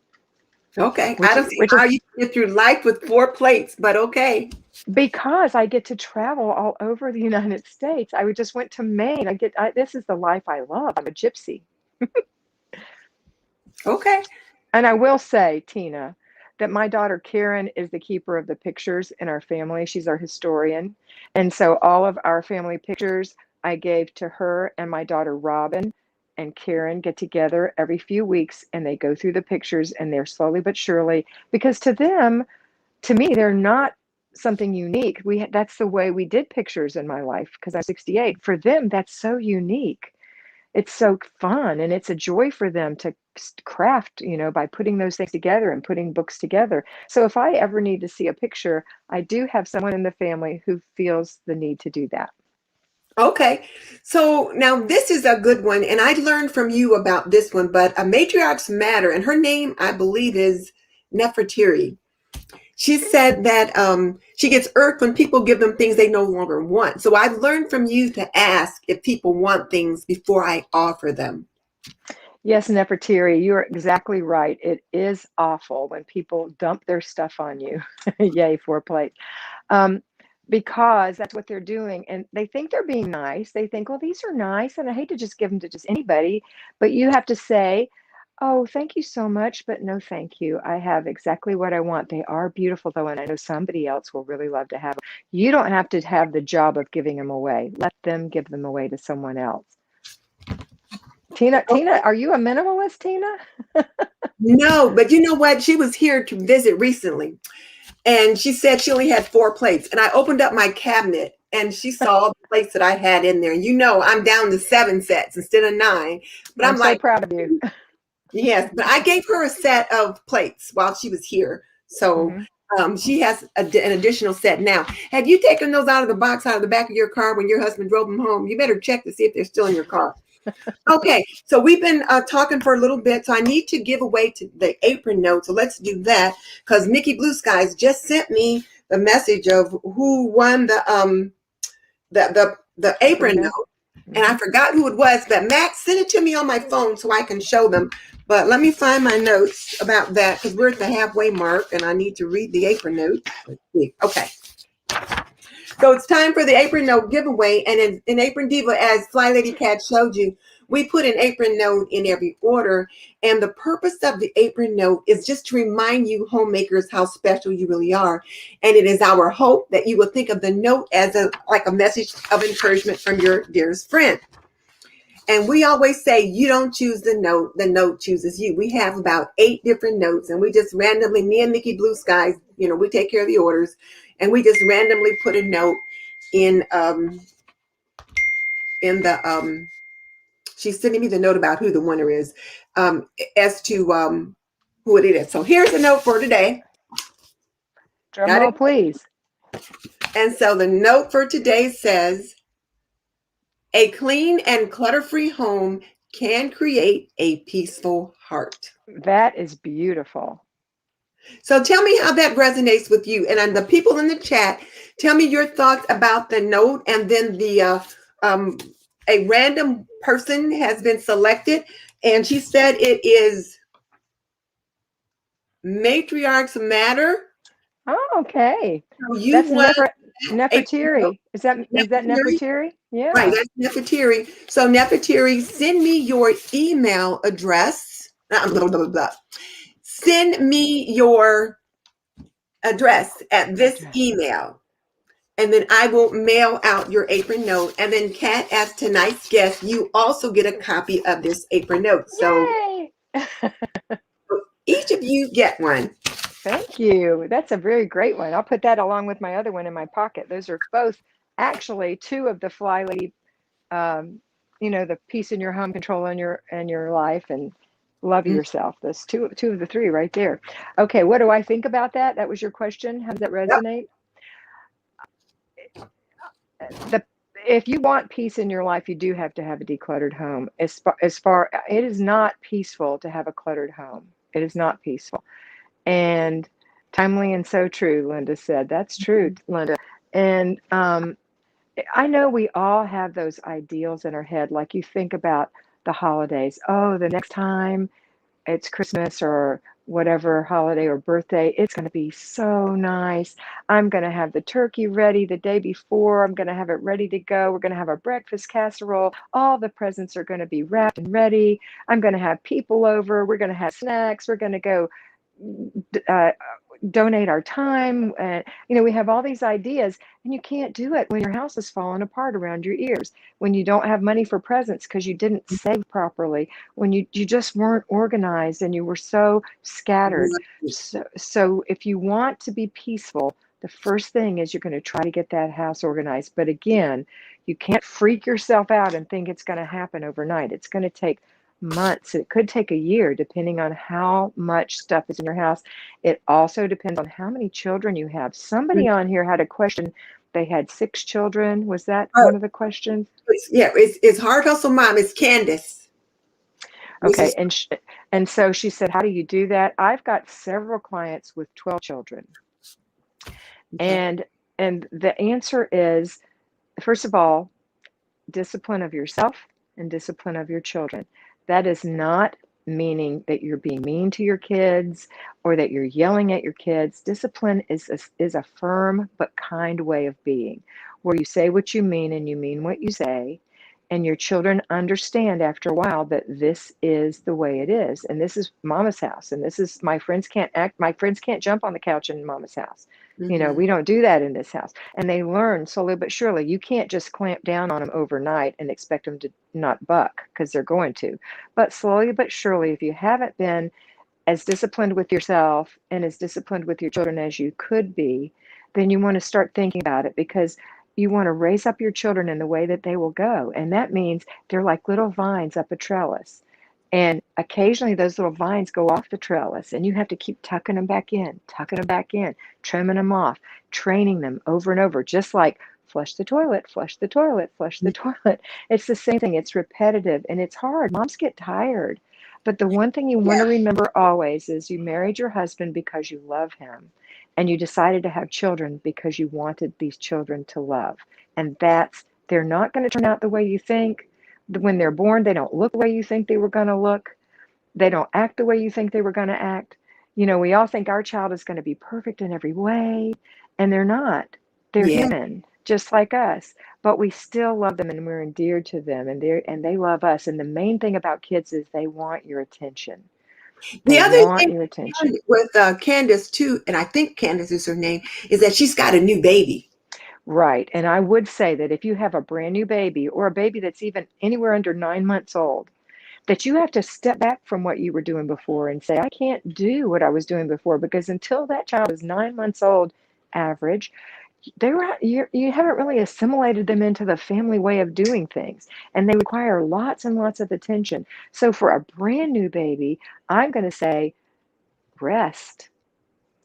Okay, I which don't see which how is you get through life with 4 plates, but okay. because I get to travel all over the United States. I just went to Maine. This is the life I love. I'm a gypsy. Okay. And I will say, Tina, that my daughter Karen is the keeper of the pictures in our family. She's our historian. And so all of our family pictures I gave to her, and my daughter Robin and Karen get together every few weeks and they go through the pictures, and they're slowly but surely, because to me, they're not something unique. That's the way we did pictures in my life because I'm 68. For them, that's so unique. It's so fun, and it's a joy for them to craft, by putting those things together and putting books together. So if I ever need to see a picture, I do have someone in the family who feels the need to do that. Okay. So now this is a good one, and I learned from you about this one, but a matriarchs matter, and her name, I believe, is Nefertiri. She said that she gets irked when people give them things they no longer want. So I've learned from you to ask if people want things before I offer them. Yes, Nefertiri, you're exactly right. It is awful when people dump their stuff on you. Yay, 4 plate. Um, because that's what they're doing. And they think they're being nice. They think, well, these are nice. And I hate to just give them to just anybody. But you have to say, oh, thank you so much. But no, thank you. I have exactly what I want. They are beautiful, though. And I know somebody else will really love to have them. You don't have to have the job of giving them away. Let them give them away to someone else. Tina, are you a minimalist, Tina? No, but you know what? She was here to visit recently, and she said she only had 4 plates. And I opened up my cabinet, and she saw all the plates that I had in there. You know, I'm down to 7 sets instead of 9. But I'm I'm so like, proud of you. yes, but I gave her a set of plates while she was here. So Hmm. she has an additional set now. Have you taken those out of the box out of the back of your car when your husband drove them home? You better check to see if they're still in your car. Okay, so we've been talking for a little bit, so I need to give away to the apron note. So let's do that because Nikki Blue Skies just sent me the message of who won the apron Apron. note, and I Hmm. forgot who it was. But Max sent it to me on my phone so I can show them. But let me find my notes about that because we're at the halfway mark, and I need to read the apron note. Let's see. Okay. So it's time for the apron note giveaway. And in Apron Diva, as Flylady Kat showed you, we put an apron note in every order. And the purpose of the apron note is just to remind you homemakers how special you really are. And it is our hope that you will think of the note as like a message of encouragement from your dearest friend. And we always say, you don't choose the note chooses you. We have about 8 different notes, and we just randomly, me and Nikki Blue Skies, we take care of the orders, and we just randomly put a note in the she's sending me the note about who the winner is, as to who it is. So here's the note for today. Drum Got it? roll, please. And so the note for today says, a clean and clutter-free home can create a peaceful heart. That is beautiful. So tell me how that resonates with you. And the people in the chat, tell me your thoughts about the note. And then a random person has been selected. And she said it is Matriarchs Matter. Oh, okay. So you That's won never. Nefertiti. Is that Nefertiti. Nefertiti? Right, Yeah. that's Nefertiti. So Nefertiti, send me your email address. Blah, blah, blah, blah. Send me your address at this Address. email, and then I will mail out your apron note. And then, Kat, as tonight's guest, you also get a copy of this apron note. So Yay! each of you get one. Thank you. That's a very great one. I'll put that along with my other one in my pocket. Those are both actually two of the Flylady, um, the peace in your home, control in your life, and love yourself. Those two of the three right there. Okay, what do I think about that? That was your question. How does that Yep. resonate? The If you want peace in your life, you do have to have a decluttered home. As far it is not peaceful to have a cluttered home. It is not peaceful. And timely and so true, Linda said. That's true, Linda. And I know we all have those ideals in our head. Like you think about the holidays. Oh, the next time it's Christmas or whatever holiday or birthday, it's going to be so nice. I'm going to have the turkey ready the day before. I'm going to have it ready to go. We're going to have a breakfast casserole. All the presents are going to be wrapped and ready. I'm going to have people over. We're going to have snacks. We're going to go uh, donate our time. We have all these ideas, and you can't do it when your house is falling apart around your ears, when you don't have money for presents because you didn't save properly, when you just weren't organized and you were so scattered. So if you want to be peaceful, the first thing is you're going to try to get that house organized. But again, you can't freak yourself out and think it's going to happen overnight. It's going to take months. It could take a year, depending on how much stuff is in your house. It also depends on how many children you have. Somebody on here had a question. They had 6 children. Was that Oh, one of the questions? it's Hard Hustle Mom. It's Candace. Okay, Mrs. and so she said, how do you do that? I've got several clients with 12 children. Okay. And the answer is, first of all, discipline of yourself and discipline of your children. That is not meaning that you're being mean to your kids or that you're yelling at your kids. Discipline is a firm but kind way of being, where you say what you mean and you mean what you say, and your children understand after a while that this is the way it is, and this is mama's house, and this is my friends can't jump on the couch in mama's house. Mm-hmm. We don't do that in this house. And they learn slowly but surely. You can't just clamp down on them overnight and expect them to not buck, because they're going to. But slowly but surely, if you haven't been as disciplined with yourself and as disciplined with your children as you could be, then you want to start thinking about it, because you want to raise up your children in the way that they will go. And that means they're like little vines up a trellis. And occasionally those little vines go off the trellis, and you have to keep tucking them back in, trimming them off, training them over and over, just like flush the toilet, flush the toilet, flush the toilet. It's the same thing. It's repetitive and it's hard. Moms get tired. But the one thing you want Yeah. to remember always is you married your husband because you love him, and you decided to have children because you wanted these children to love. And they're not going to turn out the way you think. When they're born, they don't look the way you think they were going to look. They don't act the way you think they were going to act. We all think our child is going to be perfect in every way, and they're not. They're Yeah. human, just like us, but we still love them and we're endeared to them, and they love us. And the main thing about kids is they want your attention. The They other want thing your attention. with Candace too, and I think Candace is her name, is that she's got a new baby. Right. And I would say that if you have a brand new baby, or a baby that's even anywhere under 9 months old, that you have to step back from what you were doing before and say, I can't do what I was doing before, because until that child is 9 months old, average, you haven't really assimilated them into the family way of doing things, and they require lots and lots of attention. So for a brand new baby, I'm going to say rest.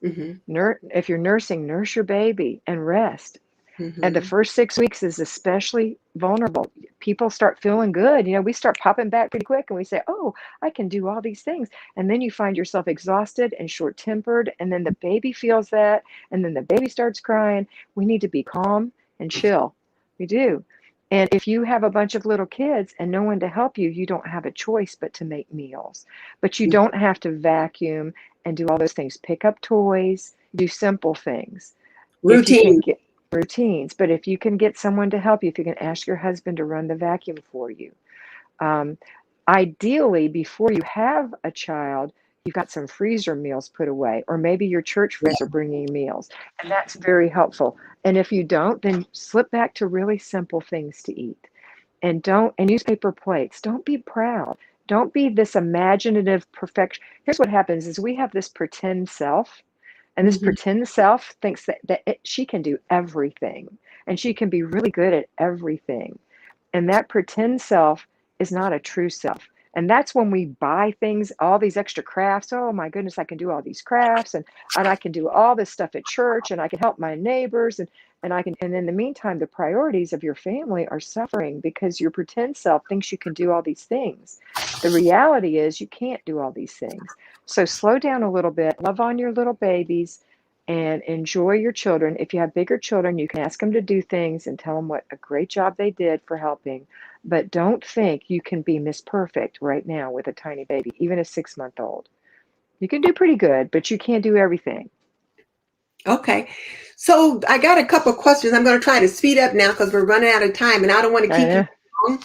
Mm-hmm. If you're nursing, nurse your baby and rest. And the Mm-hmm. first 6 weeks is especially vulnerable. People start feeling good. We start popping back pretty quick, and we say, oh, I can do all these things. And then you find yourself exhausted and short-tempered. And then the baby feels that. And then the baby starts crying. We need to be calm and chill. We do. And if you have a bunch of little kids and no one to help you, you don't have a choice but to make meals. But you don't have to vacuum and do all those things. Pick up toys, do simple things. If you can Routine. get routines. But if you can get someone to help you, if you can ask your husband to run the vacuum for you, um, ideally, before you have a child, you've got some freezer meals put away, or maybe your church friends are bringing meals, and that's very helpful. And if you don't, then slip back to really simple things to eat. And use paper plates. Don't be proud. Don't be this imaginative perfection. Here's what happens is we have this pretend self, and this Hmm. pretend self thinks that she can do everything, and she can be really good at everything. And that pretend self is not a true self. And that's when we buy things, all these extra crafts. Oh my goodness, I can do all these crafts, and I can do all this stuff at church, and I can help my neighbors, and I can, and in the meantime, the priorities of your family are suffering because your pretend self thinks you can do all these things. The reality is you can't do all these things. So slow down a little bit, love on your little babies, and enjoy your children. If you have bigger children, you can ask them to do things and tell them what a great job they did for helping. But don't think you can be Miss Perfect right now with a tiny baby, even a 6 month old. You can do pretty good, but you can't do everything. Okay. So I got a couple questions. I'm going to try to speed up now because we're running out of time and I don't want to I keep you know. long.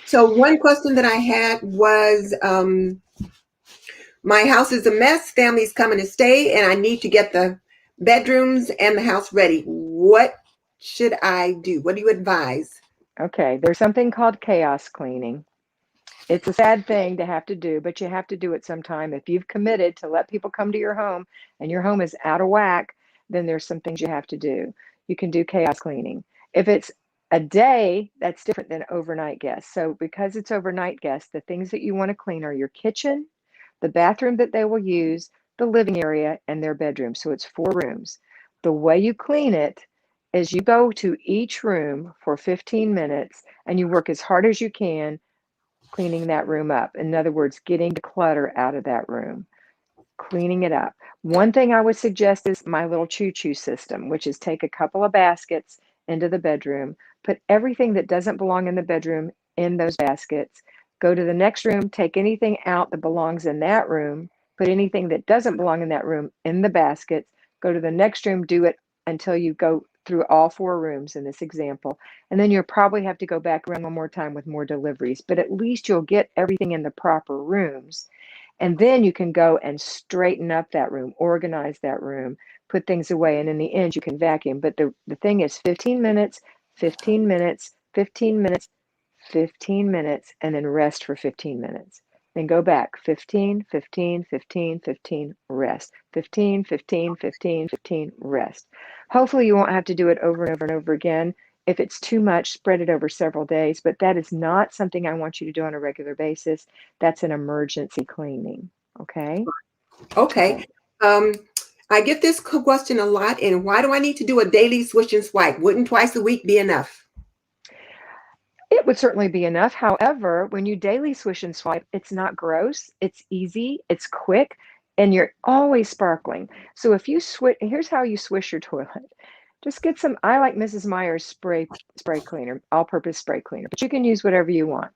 So one question that I had was, my house is a mess. Family's coming to stay, and I need to get the bedrooms and the house ready. What should I do? What do you advise? Okay, there's something called chaos cleaning. It's a sad thing to have to do, but you have to do it sometime. If you've committed to let people come to your home and your home is out of whack, then there's some things you have to do. You can do chaos cleaning. If it's a day, that's different than overnight guests. So because it's overnight guests, the things that you want to clean are your kitchen, the bathroom that they will use, the living area, and their bedroom. So it's 4 rooms. The way you clean it is you go to each room for 15 minutes and you work as hard as you can cleaning that room up. In other words, getting the clutter out of that room, cleaning it up. One thing I would suggest is my little choo-choo system, which is take a couple of baskets into the bedroom, put everything that doesn't belong in the bedroom in those baskets, go to the next room, take anything out that belongs in that room, put anything that doesn't belong in that room in the baskets, go to the next room, do it until you go through all 4 rooms in this example. And then you'll probably have to go back around one more time with more deliveries, but at least you'll get everything in the proper rooms. And then you can go and straighten up that room, organize that room, put things away. And in the end, you can vacuum. But the thing is 15 minutes, 15 minutes, 15 minutes, 15 minutes, and then rest for 15 minutes. Then go back 15, 15, 15, 15, rest. 15, 15, 15, 15, rest. Hopefully, you won't have to do it over and over and over again. If it's too much, spread it over several days, but that is not something I want you to do on a regular basis. That's an emergency cleaning. Okay? Okay. Okay. Um, I get this question a lot, and why do I need to do a daily swish and swipe? Wouldn't twice a week be enough? It would certainly be enough. However, when you daily swish and swipe, it's not gross, it's easy, it's quick, and you're always sparkling. So if you switch, here's how you swish your toilet. Just get some, I like Mrs. Meyer's spray cleaner, all-purpose spray cleaner, but you can use whatever you want.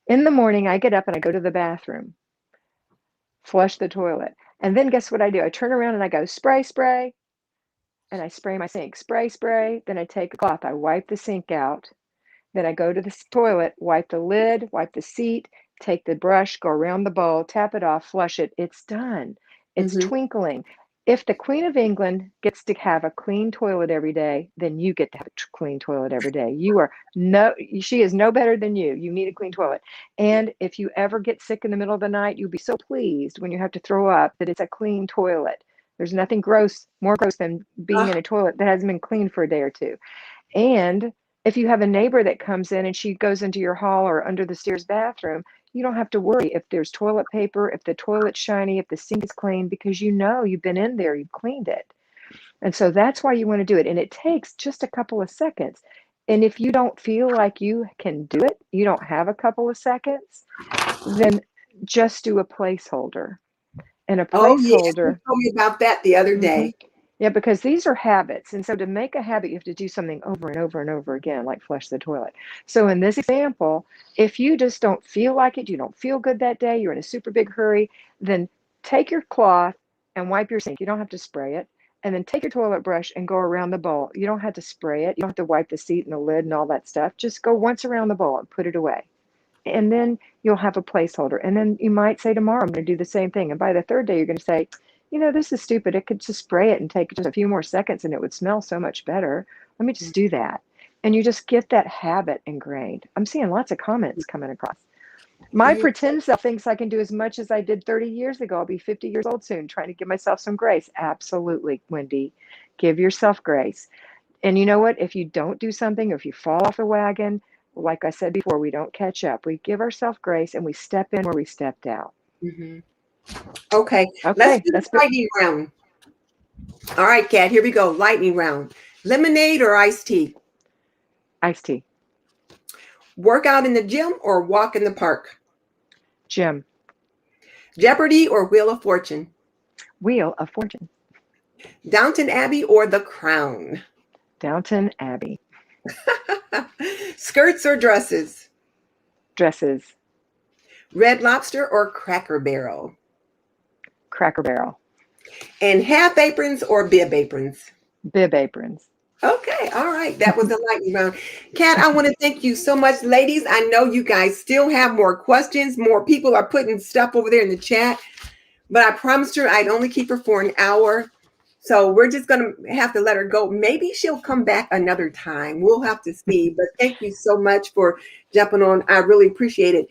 In the morning, I get up and I go to the bathroom, flush the toilet. And then guess what I do? I turn around and I go spray, spray, and I spray my sink, spray, spray. Then I take a cloth, I wipe the sink out. Then I go to the toilet, wipe the lid, wipe the seat, take the brush, go around the bowl, tap it off, flush it. It's done. It's Hmm. twinkling. If the Queen of England gets to have a clean toilet every day, then you get to have a clean toilet every day. You are no, she is no better than you. You need a clean toilet. And if you ever get sick in the middle of the night, you'll be so pleased when you have to throw up that it's a clean toilet. There's nothing gross, more gross than being in a toilet that hasn't been cleaned for a day or two. And if you have a neighbor that comes in and she goes into your hall or under the stairs bathroom, you don't have to worry if there's toilet paper, if the toilet's shiny, if the sink is clean, because you know you've been in there, you've cleaned it. And so that's why you want to do it. And it takes just a couple of seconds. And if you don't feel like you can do it, you don't have a couple of seconds, then just do a placeholder. And a Oh, yes, you placeholder. told me about that the other Mhm. day. Yeah, because these are habits. And so to make a habit, you have to do something over and over and over again, like flush the toilet. So in this example, if you just don't feel like it, you don't feel good that day, you're in a super big hurry, then take your cloth and wipe your sink. You don't have to spray it. and then take your toilet brush and go around the bowl. You don't have to spray it. You don't have to wipe the seat and the lid and all that stuff. Just go once around the bowl and put it away. And then you'll have a placeholder. And then you might say, tomorrow, I'm going to do the same thing. And by the third day, you're going to say, this is stupid. It could just spray it and take just a few more seconds and it would smell so much better. Let me just do that. And you just get that habit ingrained. I'm seeing lots of comments coming across. My pretend self thinks I can do as much as I did 30 years ago. I'll be 50 years old soon, trying to give myself some grace. Absolutely, Wendy. Give yourself grace. And you know what? If you don't do something, or if you fall off the wagon, like I said before, we don't catch up. We give ourselves grace and we step in where we stepped out. Mm-hmm. Okay, let's Okay, do the lightning round. All right, Kat, here we go. Lightning round. Lemonade or iced tea? Iced tea. Work out in the gym or walk in the park? Gym. Jeopardy or Wheel of Fortune? Wheel of Fortune. Downton Abbey or The Crown? Downton Abbey. Skirts or dresses? Dresses. Red Lobster or Cracker Barrel? Cracker Barrel. And half aprons or bib aprons? Bib aprons. Okay, all right. That was the lightning round. Kat, I want to thank you so much. Ladies, I know you guys still have more questions. More people are putting stuff over there in the chat. But I promised her I'd only keep her for an hour. So we're just going to have to let her go. Maybe she'll come back another time. We'll have to see. But thank you so much for jumping on. I really appreciate it.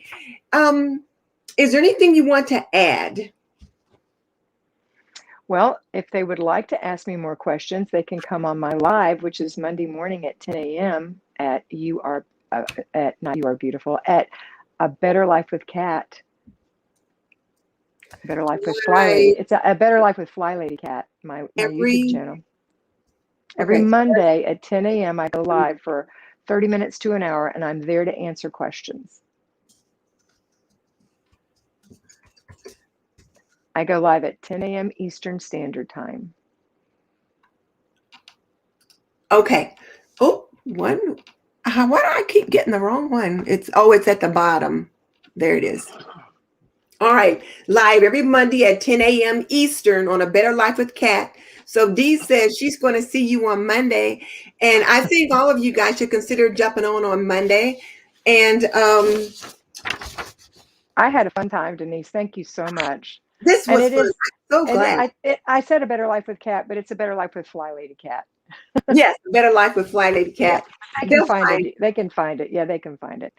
Is there anything you want to add? Well, if they would like to ask me more questions, they can come on my live, which is Monday morning at 10 a.m. at not You Are Beautiful, at A Better Life with Kat. Better Life with Flylady. It's a Better Life with Flylady Kat, my YouTube channel. Every Monday at 10 a.m. I go live for 30 minutes to an hour, and I'm there to answer questions. I go live at 10 a.m. Eastern Standard Time. Okay. Oh, one. Why do I keep getting the wrong one? It's at the bottom. There it is. All right. Live every Monday at 10 a.m. Eastern on A Better Life with Kat. So Dee says she's going to see you on Monday. And I think all of you guys should consider jumping on Monday. And I had a fun time, Denise. Thank you so much. This was fun. I'm so glad. I said A Better Life with Kat, but it's A Better Life with Flylady Kat. Yes, A Better Life with Flylady Kat. Yeah, they can find it. They can find it. Yeah, they can find it.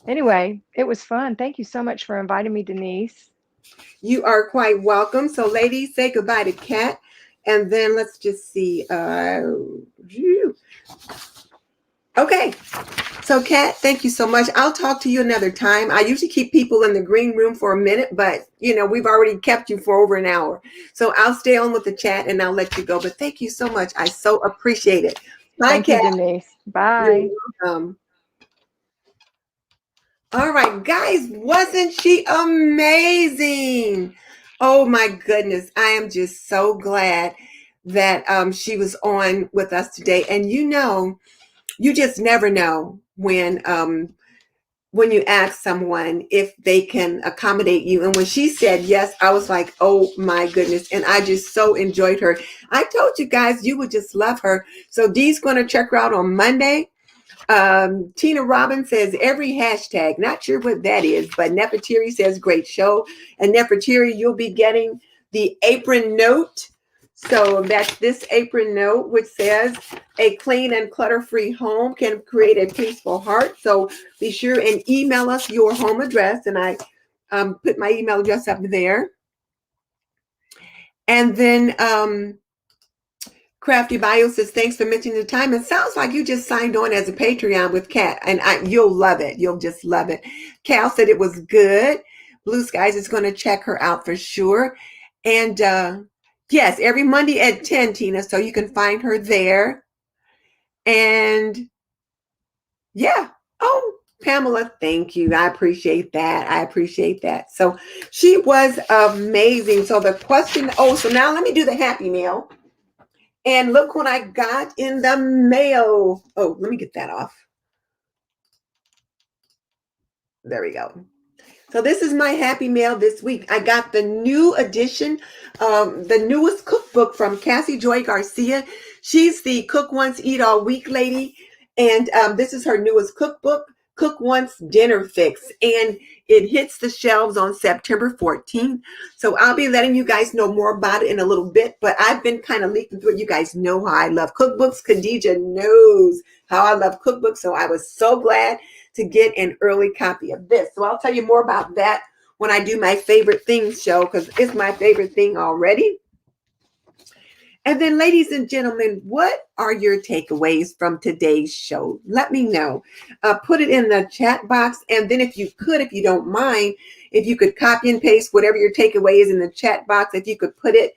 Anyway, it was fun. Thank you so much for inviting me, Denise. You are quite welcome. So, ladies, say goodbye to Kat. And then let's just see. Okay. So, Kat, thank you so much. I'll talk to you another time. I usually keep people in the green room for a minute, but, we've already kept you for over an hour. So I'll stay on with the chat and I'll let you go. But thank you so much. I so appreciate it. Bye, Kat. Thank you, Denise. Bye. You're welcome. All right, guys, wasn't she amazing? Oh, my goodness. I am just so glad that she was on with us today. And you just never know when you ask someone if they can accommodate you. And when she said yes, I was like, oh my goodness. And I just so enjoyed her. I told you guys you would just love her. So Dee's going to check her out on Monday. Tina Robbins says every hashtag, not sure what that is, but Nefertiri says great show. And Nefertiri, you'll be getting the apron note. So that's this apron note, which says a clean and clutter-free home can create a peaceful heart. So be sure and email us your home address. And I put my email address up there. And then Crafty Bio says, thanks for mentioning the time. It sounds like you just signed on as a Patreon with Kat, and you'll love it. You'll just love it. Cal said it was good. Blue Skies is going to check her out for sure. And yes, every Monday at 10, Tina, so you can find her there. And yeah. Oh, Pamela, thank you. I appreciate that. So she was amazing. So the question, so now let me do the happy mail. And look what I got in the mail. Oh, let me get that off. There we go. So this is my happy mail this week. I got the new edition, the newest cookbook from Cassie Joy Garcia. She's the Cook Once, Eat All Week lady. And this is her newest cookbook, Cook Once Dinner Fix. And it hits the shelves on September 14th. So I'll be letting you guys know more about it in a little bit. But I've been kind of leaking through it. You guys know how I love cookbooks. Khadija knows how I love cookbooks. So I was so glad to get an early copy of this. So I'll tell you more about that when I do my favorite things show, because it's my favorite thing already. And then, ladies and gentlemen, what are your takeaways from today's show? Let me know. Put it in the chat box. And then if you don't mind, if you could copy and paste whatever your takeaway is in the chat box, if you could put it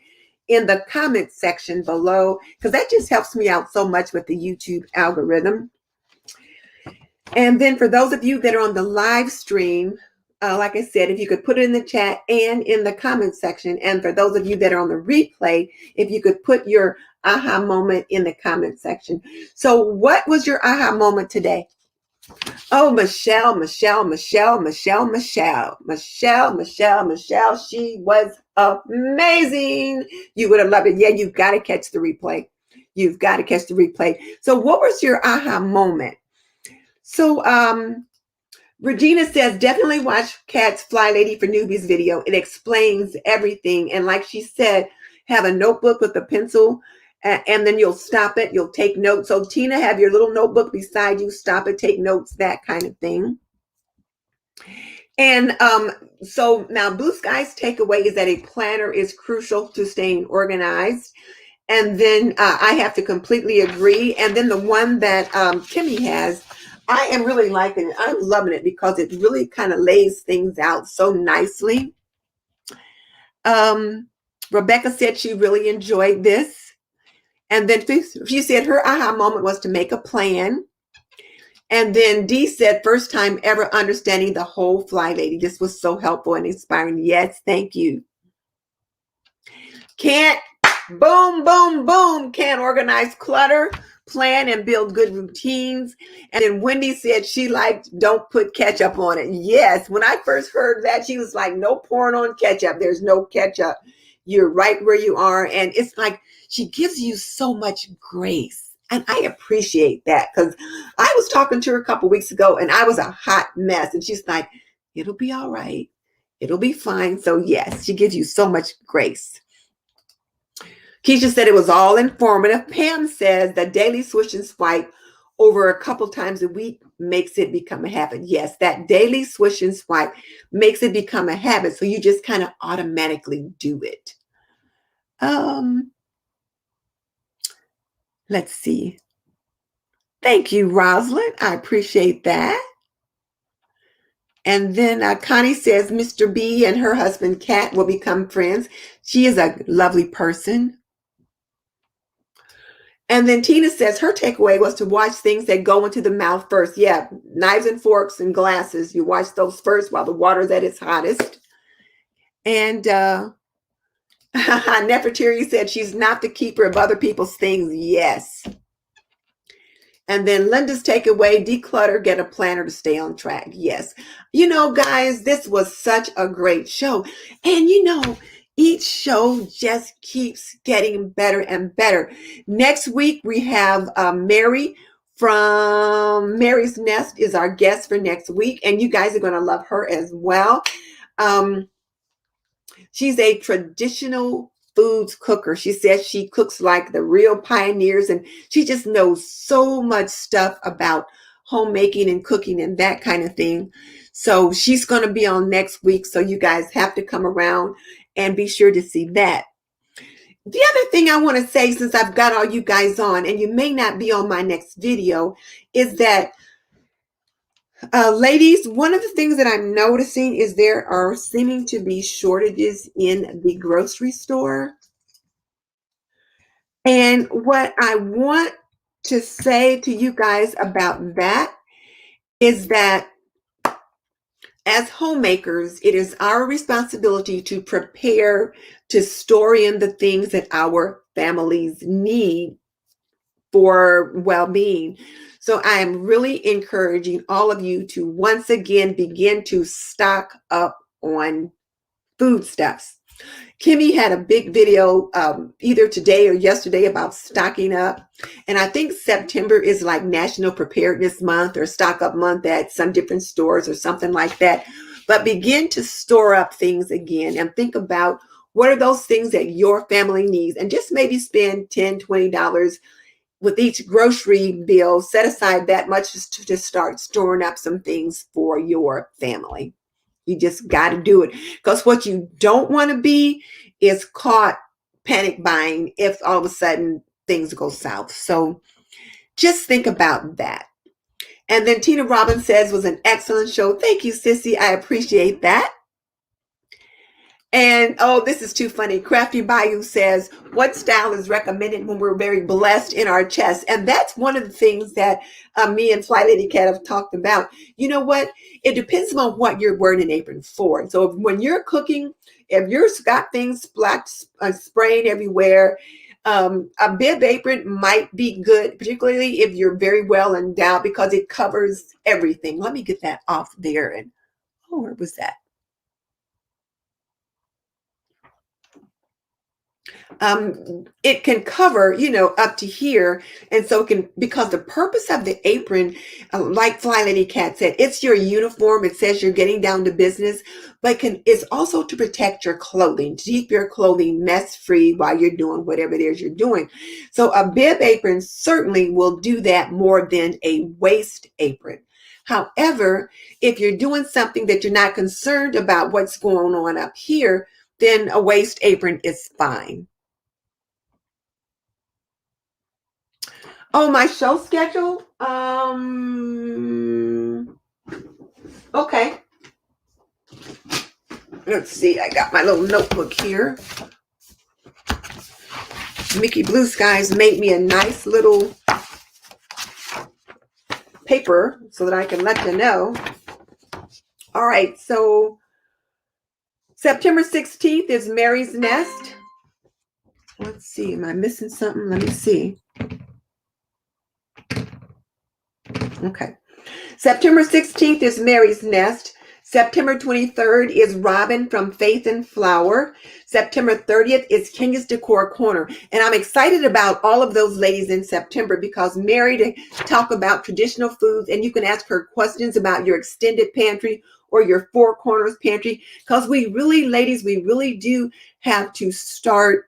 in the comment section below, because that just helps me out so much with the YouTube algorithm. And then for those of you that are on the live stream, like I said, if you could put it in the chat and in the comment section. And for those of you that are on the replay, if you could put your aha moment in the comment section. So what was your aha moment today? Oh, Michelle. She was amazing. You would have loved it. Yeah, you've got to catch the replay. You've got to catch the replay. So what was your aha moment? So Regina says, definitely watch Kat's Flylady for Newbies video. It explains everything. And like she said, have a notebook with a pencil, and then you'll stop it. You'll take notes. So Tina, have your little notebook beside you. Stop it, take notes, that kind of thing. And so now Blue Sky's takeaway is that a planner is crucial to staying organized. And then I have to completely agree. And then the one that Kimmy has, I am really liking it. I'm loving it because it really kind of lays things out so nicely. Rebecca said she really enjoyed this. And then she said her aha moment was to make a plan. And then Dee said, first time ever understanding the whole Flylady. This was so helpful and inspiring. Yes, thank you. Can't organize clutter, plan, and build good routines. And then Wendy said she liked don't put ketchup on it. Yes, when I first heard that, she was like, no pouring on ketchup. There's no ketchup. You're right where you are. And it's like she gives you so much grace. And I appreciate that, because I was talking to her a couple weeks ago and I was a hot mess. And she's like, it'll be all right. It'll be fine. So yes, she gives you so much grace. Keisha said it was all informative. Pam says the daily swish and swipe over a couple times a week makes it become a habit. Yes, that daily swish and swipe makes it become a habit. So you just kind of automatically do it. Let's see. Thank you, Rosalind. I appreciate that. And then Connie says Mr. B and her husband, Kat, will become friends. She is a lovely person. And then Tina says her takeaway was to watch things that go into the mouth first. Yeah, knives and forks and glasses. You watch those first while the water's at its hottest. And Nefertiri said she's not the keeper of other people's things. Yes. And then Linda's takeaway, declutter, get a planner to stay on track. Yes. You know, guys, this was such a great show. And you know, each show just keeps getting better and better. Next week, we have Mary from Mary's Nest is our guest for next week. And you guys are going to love her as well. She's a traditional foods cooker. She says she cooks like the real pioneers, and she just knows so much stuff about homemaking and cooking and that kind of thing. So she's going to be on next week. So you guys have to come around and be sure to see that. The other thing I want to say, since I've got all you guys on, and you may not be on my next video, is that ladies, one of the things that I'm noticing is there are seeming to be shortages in the grocery store. And what I want to say to you guys about that is that as homemakers, it is our responsibility to prepare to store in the things that our families need for well-being. So I am really encouraging all of you to once again begin to stock up on foodstuffs. Kimmy had a big video either today or yesterday about stocking up. And I think September is like National Preparedness Month or Stock Up Month at some different stores or something like that. But begin to store up things again and think about what are those things that your family needs, and just maybe spend $10, $20 with each grocery bill. Set aside that much to start storing up some things for your family. You just got to do it, because what you don't want to be is caught panic buying if all of a sudden things go south. So just think about that. And then Tina Robbins says, was an excellent show. Thank you, Sissy. I appreciate that. And oh, this is too funny. Crafty Bayou says, what style is recommended when we're very blessed in our chest? And that's one of the things that me and Flylady Kat have talked about. You know what? It depends on what you're wearing an apron for. And so when you're cooking, if you've got things spraying everywhere, a bib apron might be good, particularly if you're very well endowed, because it covers everything. Let me get that off there. And oh, where was that? It can cover, up to here. And so it can, because the purpose of the apron, like Flylady Kat said, it's your uniform. It says you're getting down to business, but it's also to protect your clothing, to keep your clothing mess free while you're doing whatever it is you're doing. So a bib apron certainly will do that more than a waist apron. However, if you're doing something that you're not concerned about what's going on up here, then a waist apron is fine. Oh, my show schedule? Okay. Let's see. I got my little notebook here. Mickey Blue Skies made me a nice little paper so that I can let you know. All right. So September 16th is Mary's Nest. Let's see. Am I missing something? Let me see. Okay. September 16th is Mary's Nest. September 23rd is Robin from Faith and Flower. September 30th is Kenya's Decor Corner. And I'm excited about all of those ladies in September, because Mary to talk about traditional foods, and you can ask her questions about your extended pantry or your Four Corners pantry, because we really do have to start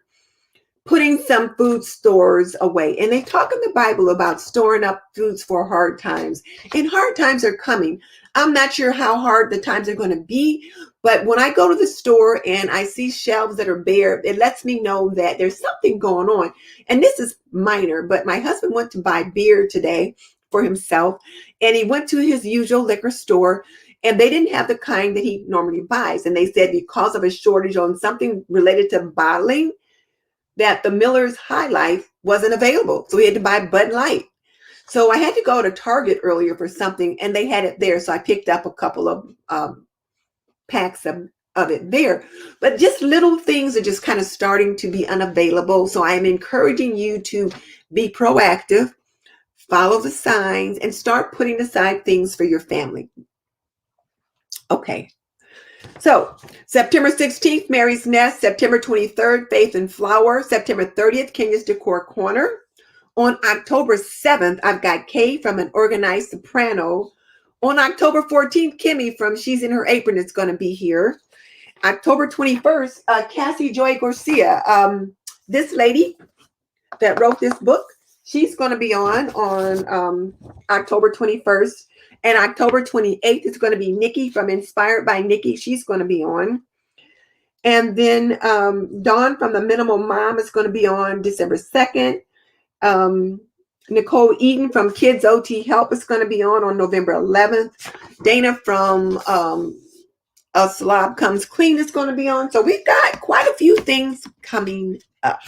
putting some food stores away. And they talk in the Bible about storing up foods for hard times. And hard times are coming. I'm not sure how hard the times are going to be, but when I go to the store and I see shelves that are bare, it lets me know that there's something going on. And this is minor, but my husband went to buy beer today for himself, and he went to his usual liquor store, and they didn't have the kind that he normally buys. And they said because of a shortage on something related to bottling, that the Miller's High Life wasn't available. So he had to buy Bud Light. So I had to go to Target earlier for something, and they had it there. So I picked up a couple of packs of it there. But just little things are just kind of starting to be unavailable. So I'm encouraging you to be proactive, follow the signs, and start putting aside things for your family. Okay. So September 16th, Mary's Nest. September 23rd, Faith and Flower. September 30th, Kenya's Decor Corner. On October 7th, I've got Kay from An Organized Soprano. On October 14th, Kimmy from She's in Her Apron is going to be here. October 21st, Cassie Joy Garcia. This lady that wrote this book, she's going to be on October 21st. And October 28th is going to be Nikki from Inspired by Nikki. She's going to be on. And then Dawn from The Minimal Mom is going to be on December 2nd. Nicole Eden from Kids OT Help is going to be on November 11th. Dana from A Slob Comes Clean is going to be on. So we've got quite a few things coming up.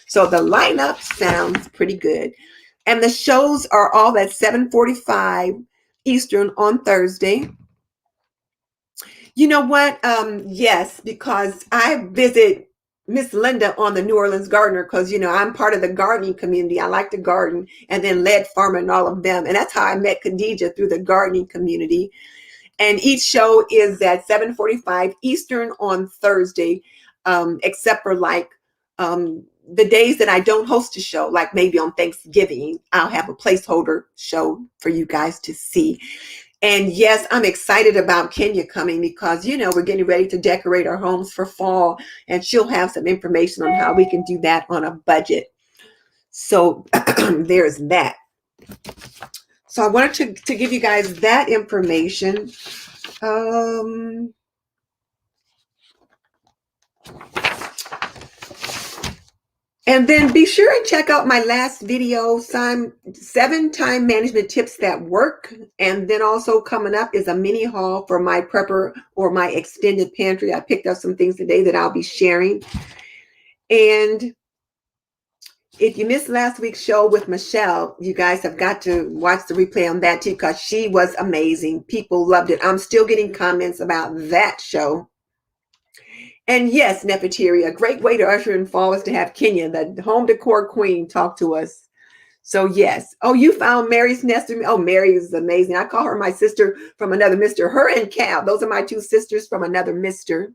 So the lineup sounds pretty good. And the shows are all at 7:45 Eastern on Thursday. You know what? Yes, because I visit Miss Linda on the New Orleans Gardener, because I'm part of the gardening community. I like to garden, and then Lead Farmer and all of them. And that's how I met Khadija, through the gardening community. And each show is at 7:45 Eastern on Thursday, except for the days that I don't host a show, like maybe on Thanksgiving, I'll have a placeholder show for you guys to see. And yes, I'm excited about Kenya coming, because, we're getting ready to decorate our homes for fall, and she'll have some information on how we can do that on a budget. So there's that. So I wanted to give you guys that information. And then be sure and check out my last video, 7 time management tips that work. And then also coming up is a mini haul for my prepper or my extended pantry. I picked up some things today that I'll be sharing. And if you missed last week's show with Michelle, you guys have got to watch the replay on that too, because she was amazing. People loved it. I'm still getting comments about that show. And yes, Nefertiti, a great way to usher in fall is to have Kenya, the home decor queen, talk to us. So yes. Oh, you found Mary's nest. Oh, Mary is amazing. I call her my sister from another mister. Her and Cal, those are my 2 sisters from another mister.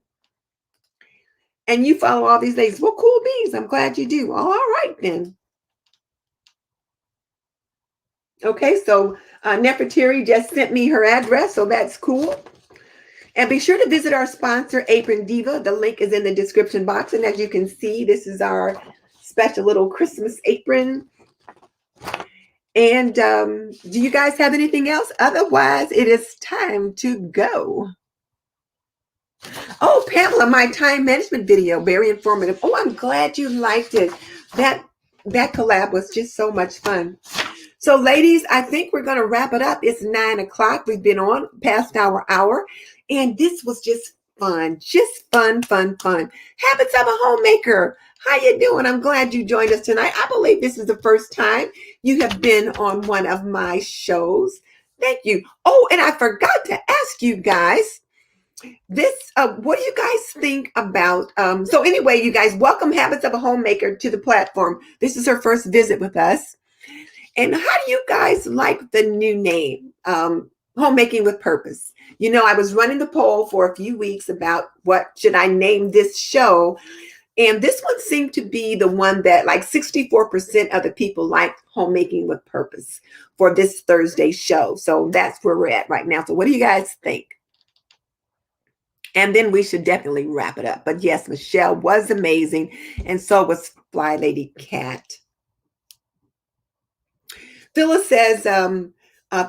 And you follow all these ladies. Well, cool beans. I'm glad you do. All right then. Okay, so Nefertiti just sent me her address, so that's cool. And be sure to visit our sponsor, Apron Diva. The link is in the description box. And as you can see, this is our special little Christmas apron. And do you guys have anything else? Otherwise, it is time to go. Oh, Pamela, my time management video, very informative. Oh, I'm glad you liked it. That collab was just so much fun. So ladies, I think we're going to wrap it up. It's 9 o'clock. We've been on past our hour, and this was just fun. Just fun. Habits of a Homemaker. How you doing? I'm glad you joined us tonight. I believe this is the first time you have been on one of my shows. Thank you. Oh, and I forgot to ask you guys this, what do you guys think about, so anyway, you guys, welcome Habits of a Homemaker to the platform. This is her first visit with us. And how do you guys like the new name, Homemaking with Purpose? I was running the poll for a few weeks about what should I name this show. And this one seemed to be the one that like 64% of the people liked, Homemaking with Purpose, for this Thursday show. So that's where we're at right now. So what do you guys think? And then we should definitely wrap it up. But yes, Michelle was amazing. And so was Flylady Kat. Phyllis says,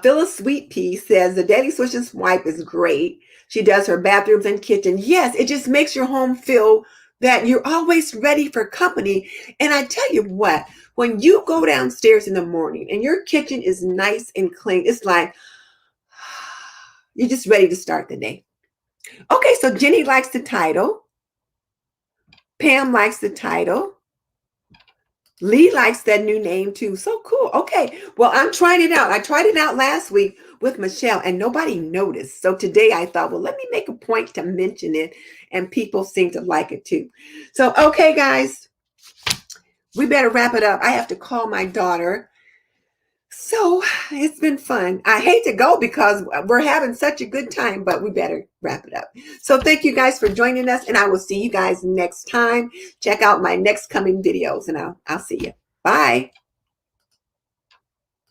Phyllis Sweet Pea says, the Daily Swish and Swipe is great. She does her bathrooms and kitchen. Yes, it just makes your home feel that you're always ready for company. And I tell you what, when you go downstairs in the morning and your kitchen is nice and clean, it's like, you're just ready to start the day. Okay, so Jenny likes the title. Pam likes the title. Lee likes that new name too. So cool. Okay, well, I'm trying it out. I tried it out last week with Michelle and nobody noticed. So today I thought, well, let me make a point to mention it, and people seem to like it too. So, okay, guys, we better wrap it up. I have to call my daughter. So it's been fun. I hate to go because we're having such a good time, but we better wrap it up. So thank you guys for joining us, and I will see you guys next time. Check out my next coming videos, and I'll see you. Bye.